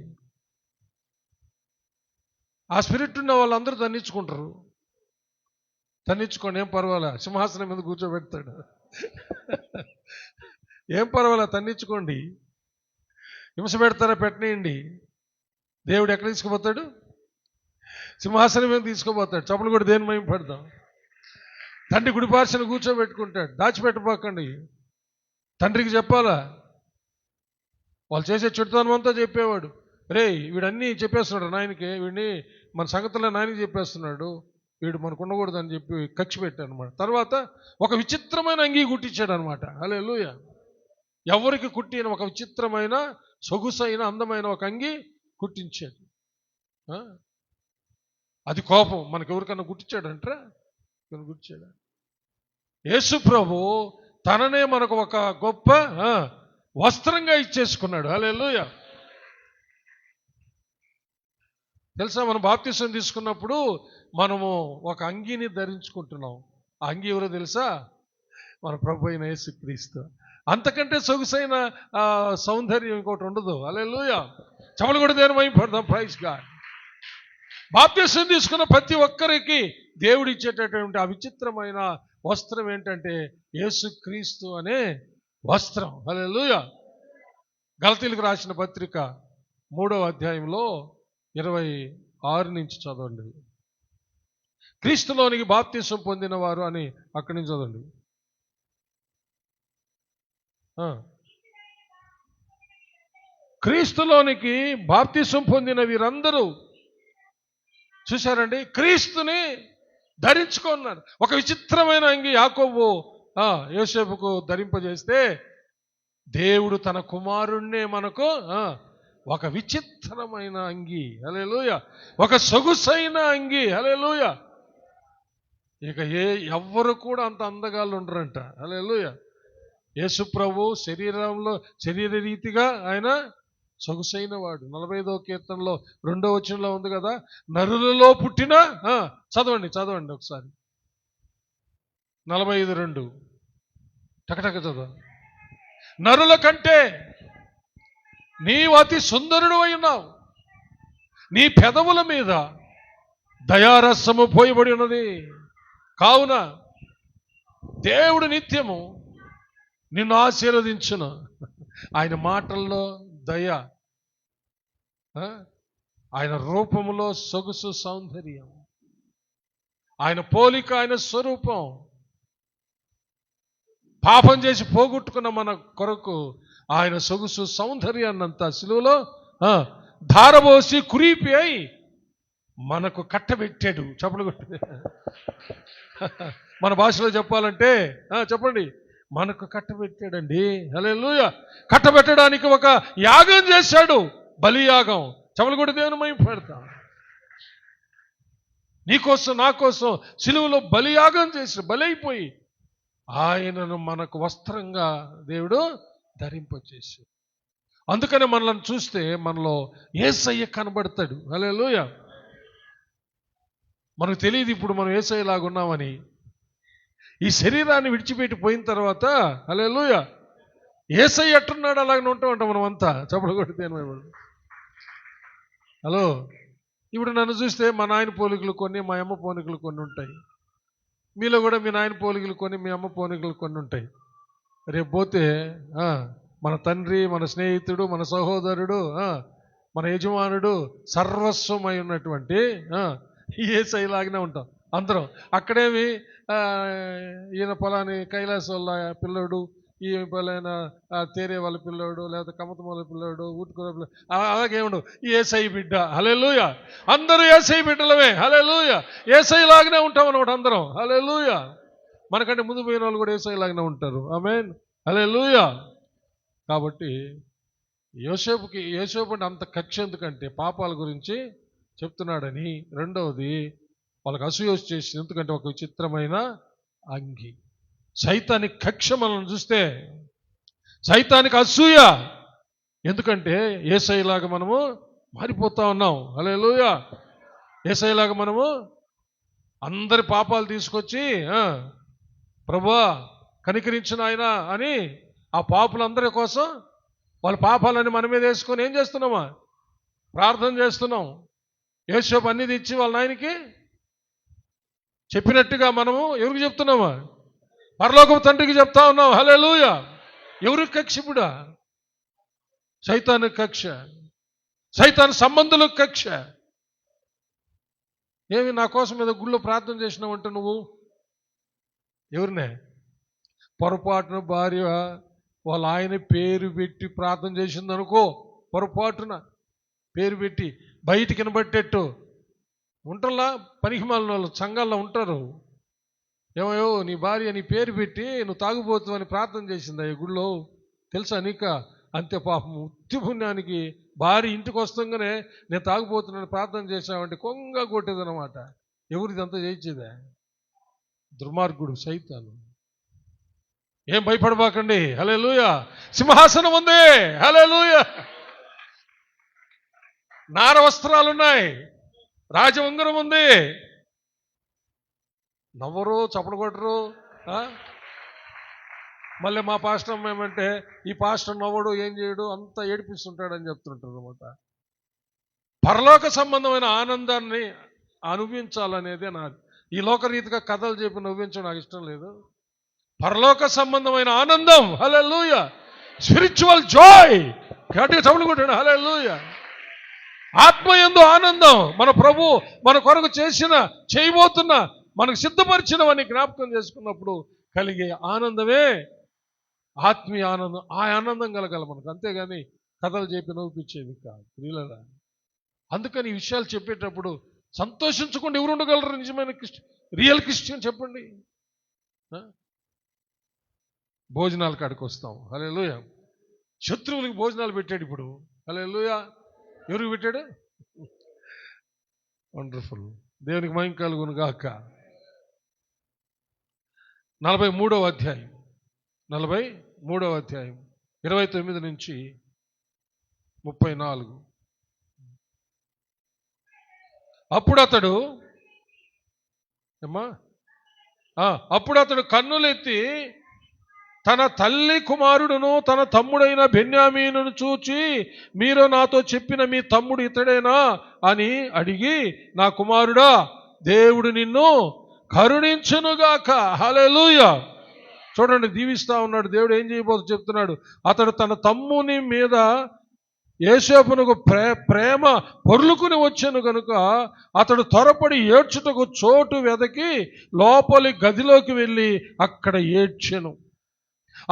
ఆ స్పిరిట్ ఉన్న వాళ్ళందరూ తన్నించుకుంటారు. తన్నించుకోండి, ఏం పర్వాలే, సింహాసనం మీద కూర్చోబెడతాడు. ఏం పర్వాలే, తన్నించుకోండి. హింస పెడతారా, పెట్టనేయండి. దేవుడు ఎక్కడ తీసుకుపోతాడు? సింహాసనం మీద తీసుకుపోతాడు. చప్పలు కూడా దేని మహిమ పెడతాం. తండ్రి గుడిపార్చన కూర్చోబెట్టుకుంటాడు. దాచిపెట్టబోకండి. తండ్రికి చెప్పాలా? వాళ్ళు చేసే చెడుతనం అంతా చెప్పేవాడు. రే, వీడన్నీ చెప్పేస్తున్నాడు నాయనకి, వీడిని మన సంగతుల్లో నాయనకి చెప్పేస్తున్నాడు, వీడు మనకు ఉండకూడదు అని చెప్పి కక్ష పెట్టాడు అనమాట. తర్వాత ఒక విచిత్రమైన అంగీ కుట్టించాడు అనమాట. హల్లెలూయా. ఎవరికి కుట్టిన ఒక విచిత్రమైన సొగుసైన అందమైన ఒక అంగి కుట్టించాడు. అది కోపం. మనకు ఎవరికన్నా గుట్టించాడంటారా? గుట్టించాడా? యేసు ప్రభు తననే మనకు ఒక గొప్ప వస్త్రంగా ఇచ్చేసుకున్నాడు. హల్లెలూయా. తెలుసా, మనం బాప్తిసం తీసుకున్నప్పుడు మనము ఒక అంగీని ధరించుకుంటున్నాం. ఆ అంగీ ఎవరో తెలుసా? మన ప్రభు అయిన యేసుక్రీస్తు. అంతకంటే సొగసైన సౌందర్యం ఇంకోటి ఉండదు. హల్లెలూయా. చమలు కూడా దేని మహిమ పడదాం. Praise God. బాప్తిసం తీసుకున్న ప్రతి ఒక్కరికి దేవుడు ఇచ్చేటటువంటి ఆ విచిత్రమైన వస్త్రం ఏంటంటే యేసుక్రీస్తు అనే వస్త్రం. హల్లెలూయా. గలతీలకు రాసిన పత్రిక 3వ అధ్యాయంలో 26 నుంచి చదవండి. క్రీస్తులోనికి బాప్తిసం పొందిన వారు అని అక్కడి నుంచి చదవండి. క్రీస్తులోనికి బాప్తిసం పొందిన వీరందరూ చూశారండి, క్రీస్తుని ధరించుకున్నారు. ఒక విచిత్రమైన అంగి యాకోబు యోసేపుకు ధరింపజేస్తే దేవుడు తన కుమారుణ్ణే మనకు ఒక విచిత్రమైన అంగి, హల్లెలూయా, ఒక సొగుసైన అంగి, హల్లెలూయా. ఇక ఎవ్వరు కూడా అంత అందగాళ్ళు ఉండరంట, హల్లెలూయా. యేసు ప్రభు శరీర రీతిగా ఆయన సొగుసైన వాడు. 45వ కీర్తనలో 2వ వచనంలో ఉంది కదా, నరులలో పుట్టిన చదవండి ఒకసారి 45:2 టకటక చదవ. నరుల కంటే నీవు అతి సుందరుడు అయినావు, నీ పెదవుల మీద దయారసము పోయబడి ఉన్నది. కావున దేవుడు నిత్యము నిన్ను ఆశీర్వదించును. ఆయన మాటల్లో దయ, ఆయన రూపములో సొగుసు సౌందర్యం, ఆయన పోలిక, ఆయన స్వరూపం. పాపం చేసి పోగొట్టుకున్న మన కొరకు ఆయన సొగుసు సౌందర్యాన్నంతా సిలువలో ధారబోసి కురీపి అయి మనకు కట్టబెట్టాడు. చెప్పలు కొట్టి మన భాషలో చెప్పాలంటే చెప్పండి, మనకు కట్టబెట్టాడండి, హల్లెలూయా. కట్టబెట్టడానికి ఒక యాగం చేశాడు, బలియాగం. చెప్పలు కొట్టి దేవుని మహిమ పెడతా. నీకోసం నా కోసం సిలువలో బలియాగం చేసి బలైపోయి ఆయనను మనకు వస్త్రంగా దేవుడు ధరింపచేసి, అందుకనే మనల్ని చూస్తే మనలో యేసయ్య కనబడతాడు, హల్లెలూయా. మనకు తెలియదు ఇప్పుడు మనం యేసయ్యలాగా ఉన్నామని. ఈ శరీరాన్ని విడిచిపెట్టి పోయిన తర్వాత, హల్లెలూయా, యేసయ్య ఎట్టున్నాడు అలాగనే ఉంటామంట మనం అంతా. చెప్పలు కొడితే హలో, ఇప్పుడు నన్ను చూస్తే మా నాయన పోలికలు కొన్ని, మా అమ్మ పోలికలు కొన్ని ఉంటాయి. మీలో కూడా మీ నాయన పోలికలు కొన్ని, మీ అమ్మ పోలికలు కొన్ని ఉంటాయి. రేపు పోతే మన తండ్రి, మన స్నేహితుడు, మన సహోదరుడు, మన యజమానుడు సర్వస్వమై ఉన్నటువంటి యేసయ్యలాగానే ఉంటాం అందరం. అక్కడేమి ఈయన పొలాని కైలాస వాళ్ళ పిల్లడు, ఈ పలానా తేరే వాళ్ళ పిల్లోడు, లేకపోతే కమతం వాళ్ళ పిల్లోడు, ఊటుకూర పిల్ల, అలాగే ఉండవు. ఈ యేసయ్య బిడ్డ, హల్లెలూయా. అందరూ యేసయ్య బిడ్డలమే, హల్లెలూయా. యేసయ్యలాగానే ఉంటాం అన్నమాట అందరం, హల్లెలూయా. మనకంటే ముందు పోయిన వాళ్ళు కూడా యేసయ్యలాగానే ఉంటారు, ఆమేన్, హల్లెలూయా. కాబట్టి యోసేపు అంటే అంత కక్ష ఎందుకంటే పాపాల గురించి చెప్తున్నాడని. రెండవది వాళ్ళకి అసూయ చేసింది, ఎందుకంటే ఒక విచిత్రమైన అంగి. సైతానికి కక్ష మనల్ని చూస్తే సైతానికి అసూయ, ఎందుకంటే యేసయ్యలాగా మనము మారిపోతా ఉన్నాం, హల్లెలూయా. యేసయ్యలాగా మనము అందరి పాపాలు తీసుకొచ్చి ప్రభువా కనికరించిన ఆయన అని ఆ పాపులందరి కోసం వాళ్ళ పాపాలని మన మీద వేసుకొని ఏం చేస్తున్నామా, ప్రార్థన చేస్తున్నాం. యేసేపు అన్ని తెచ్చి వాళ్ళ నాయనకి చెప్పినట్టుగా మనము ఎవరికి చెప్తున్నామా, పరలోకపు తండ్రికి చెప్తా ఉన్నాం, హల్లెలూయా. ఎవరికి కక్ష ఇప్పుడా? సైతాను కక్ష, సైతాను సంబంధులకు కక్ష. ఏమి నా కోసం ఏదో గుళ్ళో ప్రార్థన చేసినావంటే నువ్వు ఎవరినే పొరపాటున భార్య వాళ్ళ ఆయన పేరు పెట్టి ప్రార్థన చేసిందనుకో, పొరపాటున పేరు పెట్టి బయటికి వినబట్టేట్టు ఉంటారా? పనికిమాలిన వాళ్ళు సంఘాల్లో ఉంటారు. ఏమయ్యో నీ భార్య నీ పేరు పెట్టి నువ్వు తాగుబోతువని ప్రార్థన చేసిందా ఈ గుళ్ళో, తెలుసా నీక? అంతే పాపం. ఉత్తి పుణ్యానికి భార్య ఇంటికి వస్తుందనే నేను తాగుబోతున్నాను ప్రార్థన చేశామంటే కొంగ కొట్టేదనమాట. ఎవరిదంతా చేయించేదే? దుర్మార్గుడు సైతాను. ఏం భయపడబాకండి, హల్లెలూయా. సింహాసనం ఉంది, హల్లెలూయా. నార వస్త్రాలున్నాయి, రాజ ఉంగరం ఉంది. నవ్వరు, చప్పడు కొట్టరు. మళ్ళీ మా పాస్టర్ ఏమంటే ఈ పాస్టర్ నవ్వడు, ఏం చేయడు, అంతా ఏడిపిస్తుంటాడని చెప్తుంటారు అనమాట. పరలోక సంబంధమైన ఆనందాన్ని అనుభవించాలనేదే నాది. ఈ లోకరీతిగా కథలు చెప్పి నవ్వించడం నాకు ఇష్టం లేదు. పరలోక సంబంధమైన ఆనందం, హల్లెలూయా. స్పిరిచువల్ జాయ్, గట్టిగా చప్పలు కొట్టాడు, హల్లెలూయా. ఆత్మయందు ఆనందం. మన ప్రభు మన కొరకు చేయబోతున్న మనకు సిద్ధపరిచినవని జ్ఞాపకం చేసుకున్నప్పుడు కలిగే ఆనందమే ఆత్మీయ ఆనందం. ఆ ఆనందం కలగాలి మనకు, అంతేగాని కథలు చెప్పి నవ్వుపించేది కాదు ప్రియులారా. అందుకని ఈ విషయాలు చెప్పేటప్పుడు సంతోషించకుండా ఎవరు ఉండగలరు? నిజమైన రియల్ క్రిస్టియన్ చెప్పండి. భోజనాల కాడికి వస్తాం. హల్లెలూయా. శత్రువులకు భోజనాలు పెట్టాడు ఇప్పుడు. హల్లెలూయా. ఎవరికి పెట్టాడు? వండర్ఫుల్. దేవునికి మహిమ కలుగును గాక. 43వ అధ్యాయం 29 నుంచి 34. అప్పుడు అతడు కన్నులెత్తి తన తల్లి కుమారుడును తన తమ్ముడైన బెన్యామీనును చూచి, మీరు నాతో చెప్పిన మీ తమ్ముడు ఇతడేనా అని అడిగి, నా కుమారుడా, దేవుడు నిన్ను కరుణించునుగాక. హల్లెలూయా. చూడండి, దీవిస్తా ఉన్నాడు దేవుడు. ఏం చేయబోతు చెప్తున్నాడు. అతడు తన తమ్ముని మీద యోసేపునకు ప్రేమ పొర్లుకుని వచ్చాను కనుక అతడు త్వరపడి ఏడ్చుటకు చోటు వెదకి లోపలి గదిలోకి వెళ్ళి అక్కడ ఏడ్చెను.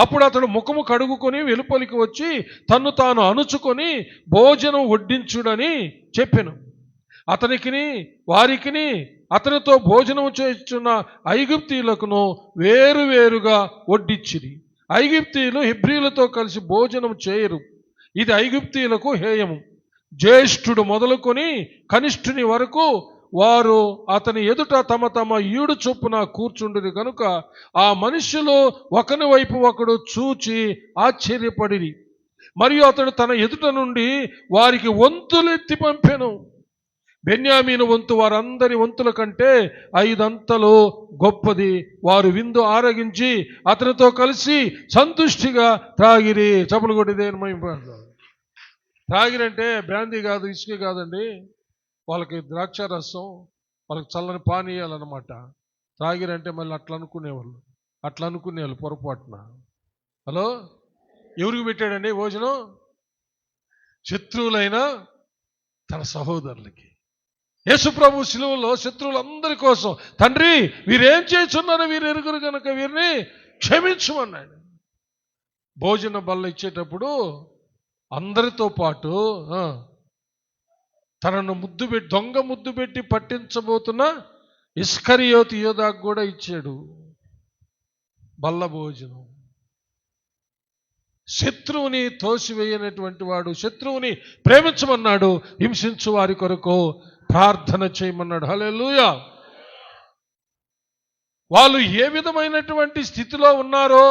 అప్పుడు అతడు ముఖము కడుగుకొని వెలుపలికి వచ్చి తన్ను తాను అణుచుకొని భోజనం వడ్డించుడని చెప్పెను. అతనికిని వారికిని అతనితో భోజనం చేస్తున్న ఐగుప్తీయులకును వేరువేరుగా వడ్డించిరి. ఐగుప్తీయులు హెబ్రీలతో కలిసి భోజనం చేయరు. ఇది ఐగుప్తీయులకు హేయము. జ్యేష్ఠుడు మొదలుకొని కనిష్ఠుని వరకు వారు అతని ఎదుట తమ తమ ఈడు చొప్పున కూర్చుండిరి కనుక ఆ మనుష్యులు ఒకని వైపు ఒకడు చూచి ఆశ్చర్యపడిరి. మరియు అతడు తన ఎదుట నుండి వారికి వంతులెత్తి పంపెను. బెన్యామీను వంతు వారందరి వంతుల కంటే 5 అంతలు గొప్పది. వారు విందు ఆరగించి అతనితో కలిసి సంతుష్టిగా త్రాగిరి. చప్పులు కొట్టి దేని మహిమపడతారు. త్రాగిరంటే బ్రాందీ కాదు, ఇసుక కాదండి. వాళ్ళకి ద్రాక్ష రసం, వాళ్ళకి చల్లని పానీయాలన్నమాట. త్రాగిరంటే మళ్ళీ అట్లా అనుకునేవాళ్ళు పొరపాటున. హలో, ఎవరికి పెట్టాడండి భోజనం? శత్రువులైన తన సహోదరులకి. యేసు ప్రభు శిలువలో శత్రువులందరి కోసం, తండ్రి వీరేం చేస్తున్నారో వీరు ఎరుగురు కనుక వీరిని క్షమించమన్నాడు. భోజన బల్ల ఇచ్చేటప్పుడు అందరితో పాటు తనను దొంగ ముద్దు పెట్టి పట్టించబోతున్న ఇస్కరియోతు యోధాకు కూడా ఇచ్చాడు బల్ల భోజనం. శత్రువుని తోసివేయనటువంటి వాడు, శత్రువుని ప్రేమించమన్నాడు, హింసించు వారి కొరకు ప్రార్థన చేయమన్నాడు. హల్లెలూయా. వాళ్ళు ఏ విధమైనటువంటి స్థితిలో ఉన్నారో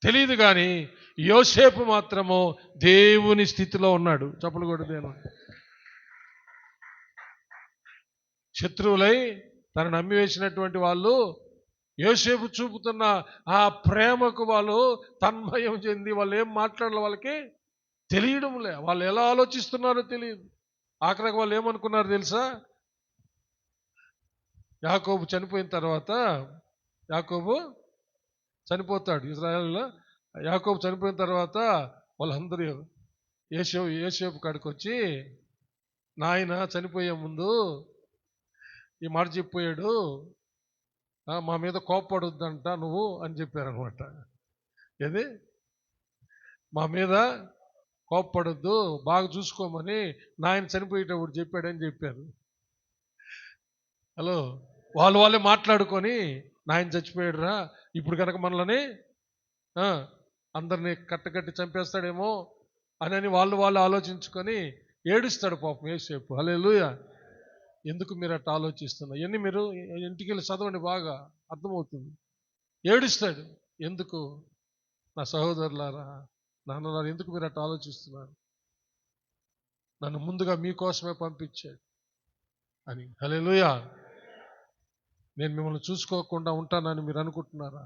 తెలియదు, కానీ యోసేపు మాత్రము దేవుని స్థితిలో ఉన్నాడు. చప్పలు కొట్టదేను. శత్రువులై తనను నమ్మివేసినటువంటి వాళ్ళు యోసేపు చూపుతున్న ఆ ప్రేమకు వాళ్ళు తన్మయం చెంది వాళ్ళు ఏం మాట్లాడాలో వాళ్ళకి తెలియడంలే. వాళ్ళు ఎలా ఆలోచిస్తున్నారో తెలియదు. ఆఖరికి వాళ్ళు ఏమనుకున్నారు తెలుసా? యాకోబు చనిపోయిన తర్వాత, యాకోబు చనిపోతాడు ఇజ్రాయెల్లో. యాకోబు చనిపోయిన తర్వాత వాళ్ళందరూ యోసేపు కాడికి వచ్చి, నాయన చనిపోయే ముందు ఈ మాట చెప్పిపోయాడు, మా మీద కోప్పడొద్దంట నువ్వు అని చెప్పారనమాట. ఏది, మా మీద కోప్పడొద్దు, బాగా చూసుకోమని నాయన చనిపోయేటప్పుడు చెప్పాడని చెప్పారు. హలో, వాళ్ళే మాట్లాడుకొని నాయన చచ్చిపోయాడురా, ఇప్పుడు కనుక మనల్ని అందరినీ కట్టకట్టి చంపేస్తాడేమో అని వాళ్ళు ఆలోచించుకొని ఏడుస్తాడు పాపం యోసేపు. హల్లెలూయా. ఎందుకు మీరు అట్లా ఆలోచిస్తున్నారు? ఇవన్నీ మీరు ఇంటికి వెళ్ళి చదవండి, బాగా అర్థమవుతుంది. ఏడుస్తాడు. ఎందుకు నా సహోదరులారా, నాన్నలారా, ఎందుకు మీరు అట్లా ఆలోచిస్తున్నారు? నన్ను ముందుగా మీకోసమే పంపించాడు అని. హల్లెలూయా. నేను మిమ్మల్ని చూసుకోకుండా ఉంటానని మీరు అనుకుంటున్నారా?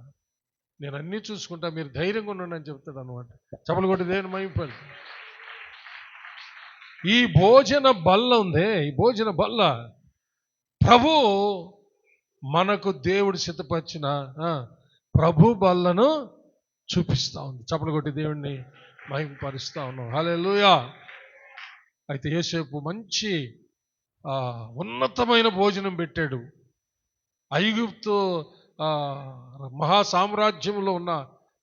నేను అన్నీ చూసుకుంటా, మీరు ధైర్యంగా ఉండండి అని చెప్తాడు అనమాట. చప్పలు కొట్టి దేవుని మహిమపడు. ఈ భోజన బల్ల ఉందే, ఈ భోజన బల్ల ప్రభు మనకు దేవుడు సిద్ధపరిచిన ప్రభు బల్లను చూపిస్తా ఉంది. చప్పలు కొట్టి దేవుడిని మహిమపరుస్తా ఉన్నాం. హల్లెలూయా. అయితే యోసేపు మంచి ఉన్నతమైన భోజనం పెట్టాడు. ఐగుప్తు మహా సామ్రాజ్యంలో ఉన్న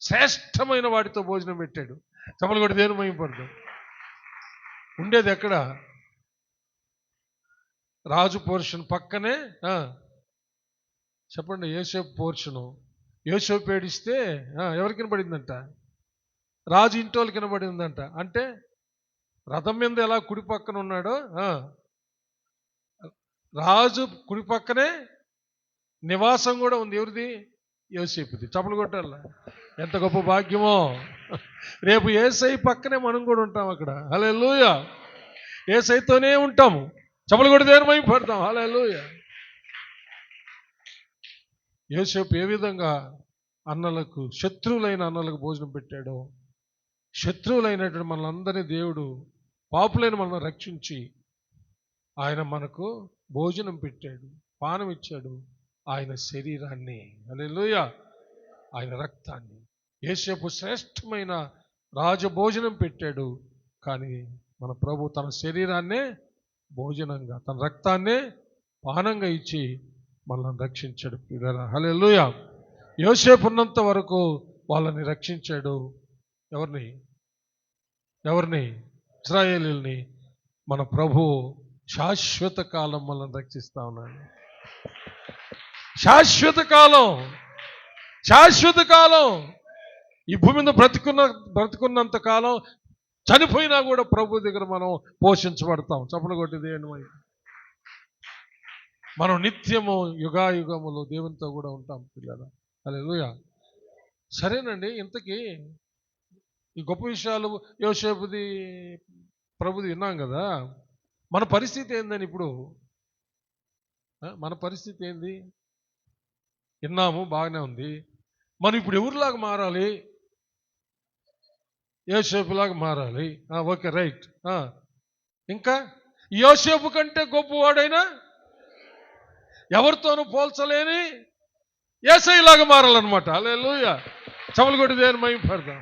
శ్రేష్టమైన వాటితో భోజనం పెట్టాడు. చమలు కూడా దేని మహిమపడదు. ఉండేది ఎక్కడ? రాజు పోర్షన్ పక్కనే. చెప్పండి, యోసేపు పోర్షను. యోసేపు ఏడిస్తే ఎవరికి వినబడిందంట? రాజు ఇంటి వాళ్ళకి వినబడిందంట. అంటే రథం మీద ఎలా కుడి పక్కన ఉన్నాడో రాజు కుడి పక్కనే నివాసం కూడా ఉంది. ఎవరిది? యోసేపుది. చప్పలు కొట్టాల. ఎంత గొప్ప భాగ్యమో. రేపు యేసై పక్కనే మనం కూడా ఉంటాం అక్కడ. హల్లెలూయా. యేసైతోనే ఉంటాము. చప్పలు కొట్టి దేవుని మహిమపడతాం. హల్లెలూయా. యోసేపు ఏ విధంగా అన్నలకు, శత్రువులైన అన్నలకు భోజనం పెట్టాడో, శత్రువులైనటువంటి మనందరినీ దేవుడు, పాపులైన మనల్ని రక్షించి ఆయన మనకు భోజనం పెట్టాడు, పానం ఇచ్చాడు. ఆయన శరీరాన్ని, హల్లెలూయా, ఆయన రక్తాన్ని. యోసేపు శ్రేష్టమైన రాజభోజనం పెట్టాడు. కానీ మన ప్రభు తన శరీరాన్నే భోజనంగా, తన రక్తాన్నే పానంగా ఇచ్చి మనల్ని రక్షించాడు. హల్లెలూయా. యోసేపు ఉన్నంత వరకు వాళ్ళని రక్షించాడు. ఎవరిని? ఇశ్రాయేలీయుల్ని. మన ప్రభు శాశ్వత కాలం మనల్ని రక్షిస్తా ఉన్నాడు. శాశ్వత కాలం. ఈ భూమి మీద బ్రతుకున్నంత కాలం, చనిపోయినా కూడా ప్రభు దగ్గర మనం పోషించబడతాం. చప్పలు కొట్టి దేవుని, మనం నిత్యము యుగాయుగములు దేవునితో కూడా ఉంటాం పిల్లలు. హల్లెలూయా. సరేనండి, ఇంతకీ ఈ గొప్ప విషయాలు యోసేపుది, ప్రభుది విన్నాం కదా. మన పరిస్థితి ఏందని ఇప్పుడు? మన పరిస్థితి ఏంది? విన్నాము, బాగానే ఉంది. మనం ఇప్పుడు ఎవరిలాగా మారాలి? యోసేపులాగా మారాలి. Okay, right. ఇంకా యోసేపు కంటే గొప్పవాడైనా ఎవరితోనూ పోల్చలేని యేసయ్యలాగా మారాలన్నమాట. హల్లెలూయా. చమలు కొట్టి దేవుని మహిమపడదాం.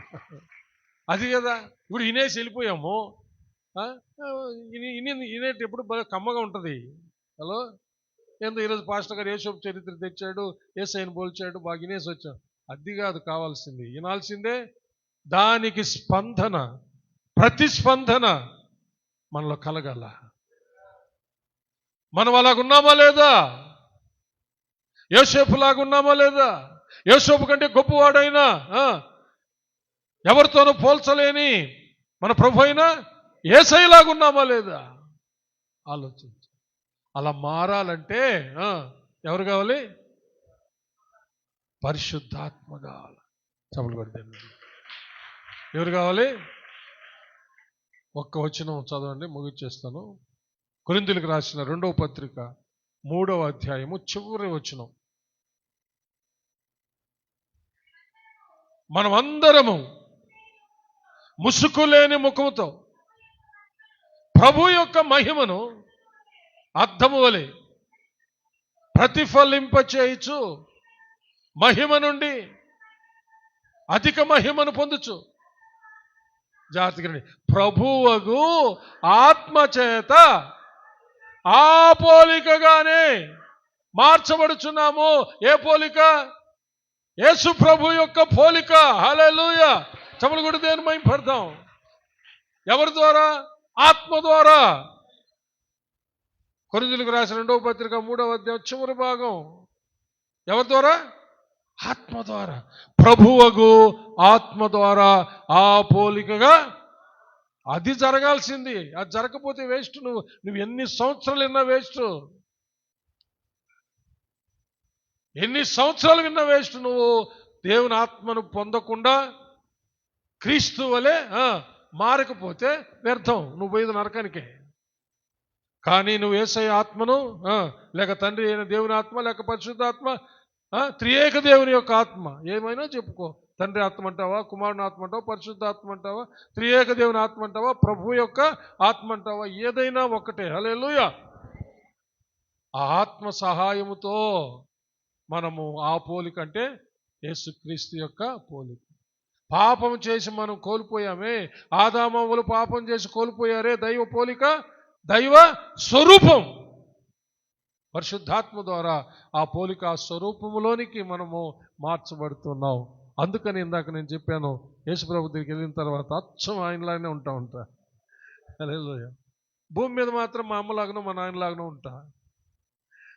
అది కదా. ఇప్పుడు ఇనేసి వెళ్ళిపోయాము. ఇనేటి ఎప్పుడు బాగా కమ్మగా ఉంటుంది. హలో, ఏందో ఈరోజు పాస్టర్ గారు యేసేపు చరిత్ర తెచ్చాడు, యేసయ్యను పోల్చాడు, బాగా ఇనేసి వచ్చాం. అది కాదు కావాల్సింది. వినాల్సిందే దానికి స్పందన, ప్రతిస్పందన మనలో కలగాల. మనం అలాగున్నామా లేదా? యోసేపులాగా ఉన్నామా లేదా? యోసేపు కంటే గొప్పవాడైనా, ఎవరితోనూ పోల్చలేని మన ప్రభు అయినా యేసయ్యలాగా ఉన్నామా లేదా? ఆలోచించు. అలా మారాలంటే ఎవరు కావాలి? పరిశుద్ధాత్మ కావాలి. చప్పలు కొడతాను. ఎవరు కావాలి? ఒక్క వచనం చదవండి, ముగిచ్చేస్తాను. కొరింథీయులకు రాసిన 2వ పత్రిక 3వ అధ్యాయము చివరి వచనం. మనమందరము ముసుకులేని ముఖముతో ప్రభు యొక్క మహిమను అద్దము వలె ప్రతిఫలింపచేయుచు మహిమ నుండి అధిక మహిమను పొందుచు, జాగ్రత్తగా ప్రభువగు ఆత్మచేత ఆ పోలికగానే మార్చబడుచున్నాము. ఏ పోలిక? యేసు ప్రభు యొక్క పోలిక. హల్లెలూయా. చప్పలు కొట్టి దేవుని మహిమపడదాం. ఎవరి ద్వారా? ఆత్మ ద్వారా. కొరింథీయులకు రాసిన 2వ పత్రిక 3వ అధ్యాయం చివరి భాగం. ఎవరి ద్వారా? ఆత్మ ద్వారా. ప్రభువగు ఆత్మ ద్వారా ఆ పోలికగా. అది జరగాల్సింది. అది జరగకపోతే వేస్ట్. నువ్వు ఎన్ని సంవత్సరాలు విన్నా వేస్ట్. ఎన్ని సంవత్సరాలు విన్నా వేస్ట్. నువ్వు దేవుని ఆత్మను పొందకుండా క్రీస్తు వలె మారకపోతే వ్యర్థం. నువ్వు పోయేది నరకానికే. కానీ నువ్వు యేసయ్య ఆత్మను, లేక తండ్రి అయిన దేవుని ఆత్మ, లేక పరిశుద్ధాత్మ, త్రియేక దేవుని యొక్క ఆత్మ, ఏమైనా చెప్పుకో. తండ్రి ఆత్మ అంటావా, కుమారుని ఆత్మ అంటావా, పరిశుద్ధాత్మ అంటావా, త్రియేక దేవుని ఆత్మ అంటావా, ప్రభు యొక్క ఆత్మ అంటావా, ఏదైనా ఒకటే. హల్లెలూయా. ఆ ఆత్మ సహాయముతో మనము ఆ పోలిక, అంటే యేసుక్రీస్తు యొక్క పోలిక. పాపం చేసి మనం కోల్పోయామే. ఆదామవ్వలు పాపం చేసి కోల్పోయారే దైవ పోలిక, దైవ స్వరూపం. పరిశుద్ధాత్మ ద్వారా ఆ పోలిక స్వరూపంలోనికి మనము మార్చబడుతున్నాం. అందుకని ఇందాక నేను చెప్పాను, యేసుప్రభు దగ్గరికి వెళ్ళిన తర్వాత అచ్చం ఆయనలాగానే ఉంటా. హల్లెలూయా. భూమి మీద మాత్రం మా అమ్మలాగానో మా నాయనలాగానో ఉంటా,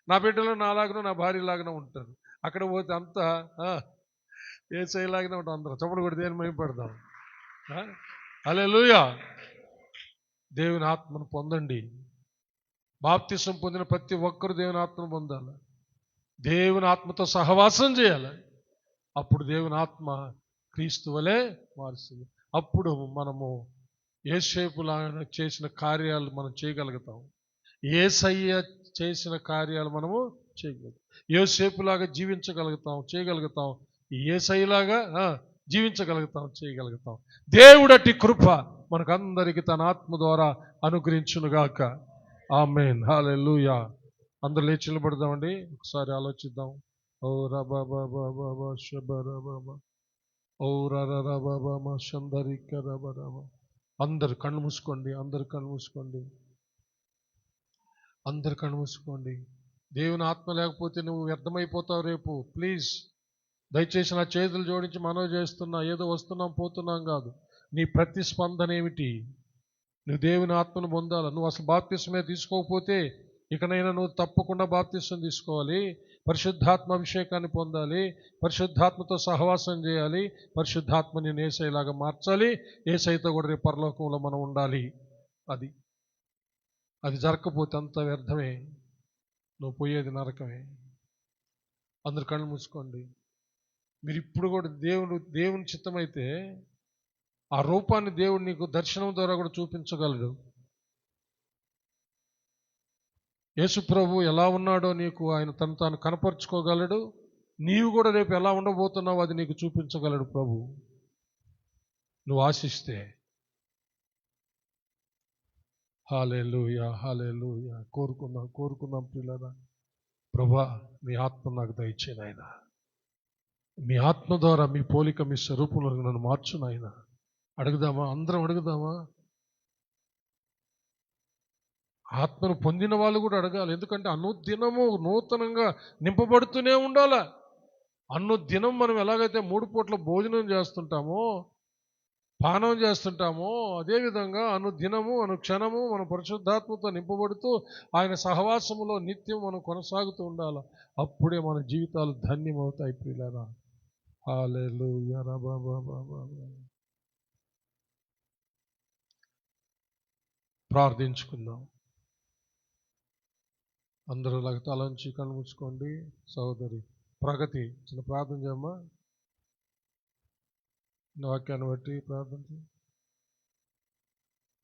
నా బిడ్డలు నాలాగనో నా భార్యలాగానో ఉంటారు. అక్కడ పోతే అంతా యేసయ్యలాగానే ఉంటాం. అందరం చప్పుడు కూడా దేని మైపడదాం. హల్లెలూయా. దేవుని ఆత్మను పొందండి. బాప్తిసం పొందిన ప్రతి ఒక్కరు దేవుని ఆత్మను పొందాలి. దేవుని ఆత్మతో సహవాసం చేయాలి. అప్పుడు దేవుని ఆత్మ క్రీస్తు వలె మారుస్తుంది. అప్పుడు మనము యేసేపులాగా చేసిన కార్యాలు మనం చేయగలుగుతాం. యేసయ్య చేసిన కార్యాలు మనము చేయగలుగుతాం. యోసేపులాగా చేయగలుగుతాం. యేసయ్యలాగా చేయగలుగుతాం. దేవుడటి కృప మనకందరికి తన ఆత్మ ద్వారా అనుగ్రహించునుగాక. ఆమేన్. హల్లెలూయా. అందరూ లేచి నిలబడదామండి. ఒకసారి ఆలోచిద్దాం. ఓ రబా బాబా బాబా షబరా బాబా ఓ రరా బాబా షందరిక రబా. అందరు కళ్ళు మూసుకోండి. అందరు కళ్ళు మూసుకోండి. దేవుని ఆత్మ లేకపోతే నువ్వు వ్యర్థమైపోతావు రేపు. ప్లీజ్ దయచేసి నా చేతులు జోడించి మనవి చేస్తున్నా. ఏదో వస్తున్నాం పోతున్నాం కాదు. నీ ప్రతిస్పందన ఏమిటి? నువ్వు దేవుని ఆత్మను పొందాలి. నువ్వు అసలు బాప్తిస్మే తీసుకోకపోతే ఇకనైనా నువ్వు తప్పకుండా బాప్తిస్మం తీసుకోవాలి. పరిశుద్ధాత్మ అభిషేకాన్ని పొందాలి. పరిశుద్ధాత్మతో సహవాసం చేయాలి. పరిశుద్ధాత్మని యేసయ్యలాగా మార్చాలి. యేసయ్యతో కూడా రేపు పరలోకంలో మనం ఉండాలి. అది జరగకపోతే అంత వ్యర్థమే, నువ్వు పోయేది నరకమే. అందరు కళ్ళు మూసుకోండి. మీరు ఇప్పుడు కూడా దేవుని చిత్తమైతే ఆ రూపాన్ని దేవుడు నీకు దర్శనం ద్వారా కూడా చూపించగలడు. యేసు ప్రభు ఎలా ఉన్నాడో నీకు ఆయన తాను కనపరుచుకోగలడు. నీవు కూడా రేపు ఎలా ఉండబోతున్నావు అది నీకు చూపించగలడు ప్రభు, నువ్వు ఆశిస్తే. హల్లెలూయా. కోరుకుందాం ప్రియులారా. ప్రభువా, మీ ఆత్మ నాకు దయచేయి నాయనా. మీ ఆత్మ ద్వారా మీ పోలిక మీ స్వరూపంలో నన్ను మార్చు నాయనా. అడుగుదామా? అందరం అడుగుదామా? ఆత్మను పొందిన వాళ్ళు కూడా అడగాలి. ఎందుకంటే అనుదినము నూతనంగా నింపబడుతూనే ఉండాలి. అనుదినం మనం ఎలాగైతే 3 పూట్ల భోజనం చేస్తుంటామో, పానం చేస్తుంటామో, అదేవిధంగా అనుదినము అనుక్షణము మనం పరిశుద్ధాత్మతో నింపబడుతూ ఆయన సహవాసములో నిత్యం మనం కొనసాగుతూ ఉండాలి. అప్పుడే మన జీవితాలు ధన్యమవుతాయి ప్రియులారా. హల్లెలూయా. ప్రార్థించుకుందాం. అందరూ లాగా తలంచి కళ్ళు మూసుకోండి. సహోదరి ప్రగతి చిన్న ప్రార్థన చేయమ్మా. వాక్యాన్ని బట్టి ప్రార్థన.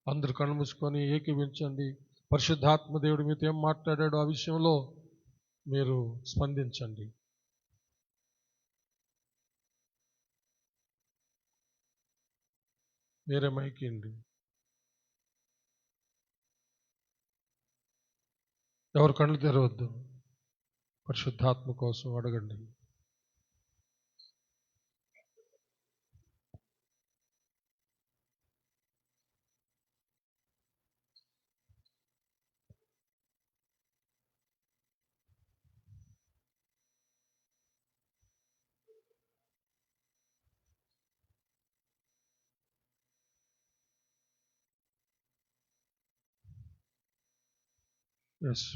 అందరు కళ్ళు మూసుకొని ఏకీవించండి. పరిశుద్ధాత్మ దేవుడు మీతో ఏం మాట్లాడాడో ఆ విషయంలో మీరు స్పందించండి. వేరే మైకండి. ఎవరు కళ్ళు తెరవద్దు. పరిశుద్ధాత్మ కోసం అడగండి. ఎస్.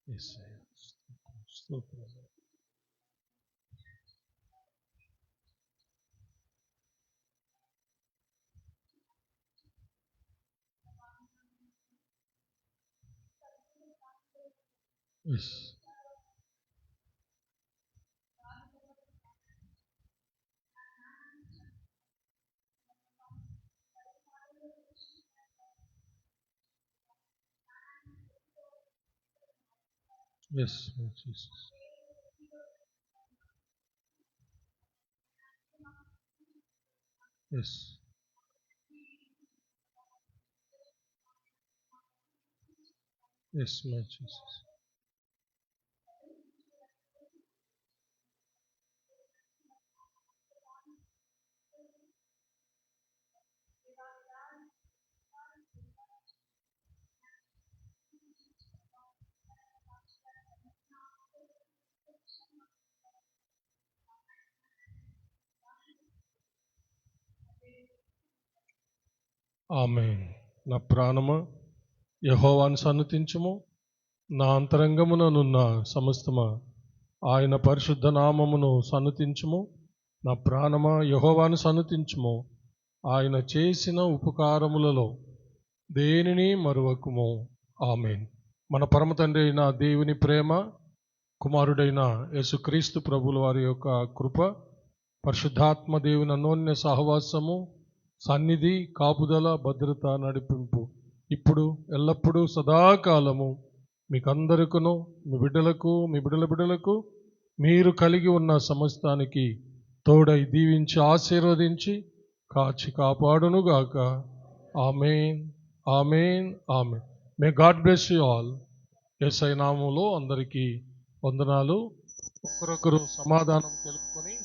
యేసయ్య. స్తోత్రం. Yes. Yes, Lord Jesus. Yes. Yes, Lord Jesus. ఆమేన్. నా ప్రాణమా యెహోవాను సన్నుతించుము, నా అంతరంగముననున్న సమస్తమా ఆయన పరిశుద్ధ నామమును సన్నుతించుము. నా ప్రాణమా యెహోవాను సన్నుతించుము, ఆయన చేసిన ఉపకారములలో దేనిని మరువకుము. ఆమేన్. మన పరమ తండ్రి అయిన దేవుని ప్రేమ, కుమారుడైన యేసుక్రీస్తు ప్రభుల వారి యొక్క కృప, పరిశుద్ధాత్మ దేవుని అన్యోన్య సహవాసము, సన్నిధి, కాపుదల, భద్రత, నడిపింపు ఇప్పుడు ఎల్లప్పుడూ సదాకాలము మీకందరికను, మీ బిడ్డలకు, మీ బిడ్డల బిడ్డలకు, మీరు కలిగి ఉన్న సమస్తానికి తోడై దీవించి ఆశీర్వదించి కాచి కాపాడునుగాక. Amen, amen, amen. May God bless you all. Yesayya నామములో అందరికీ వందనాలు. ఒకరొకరు సమాధానం తెలుపుకొని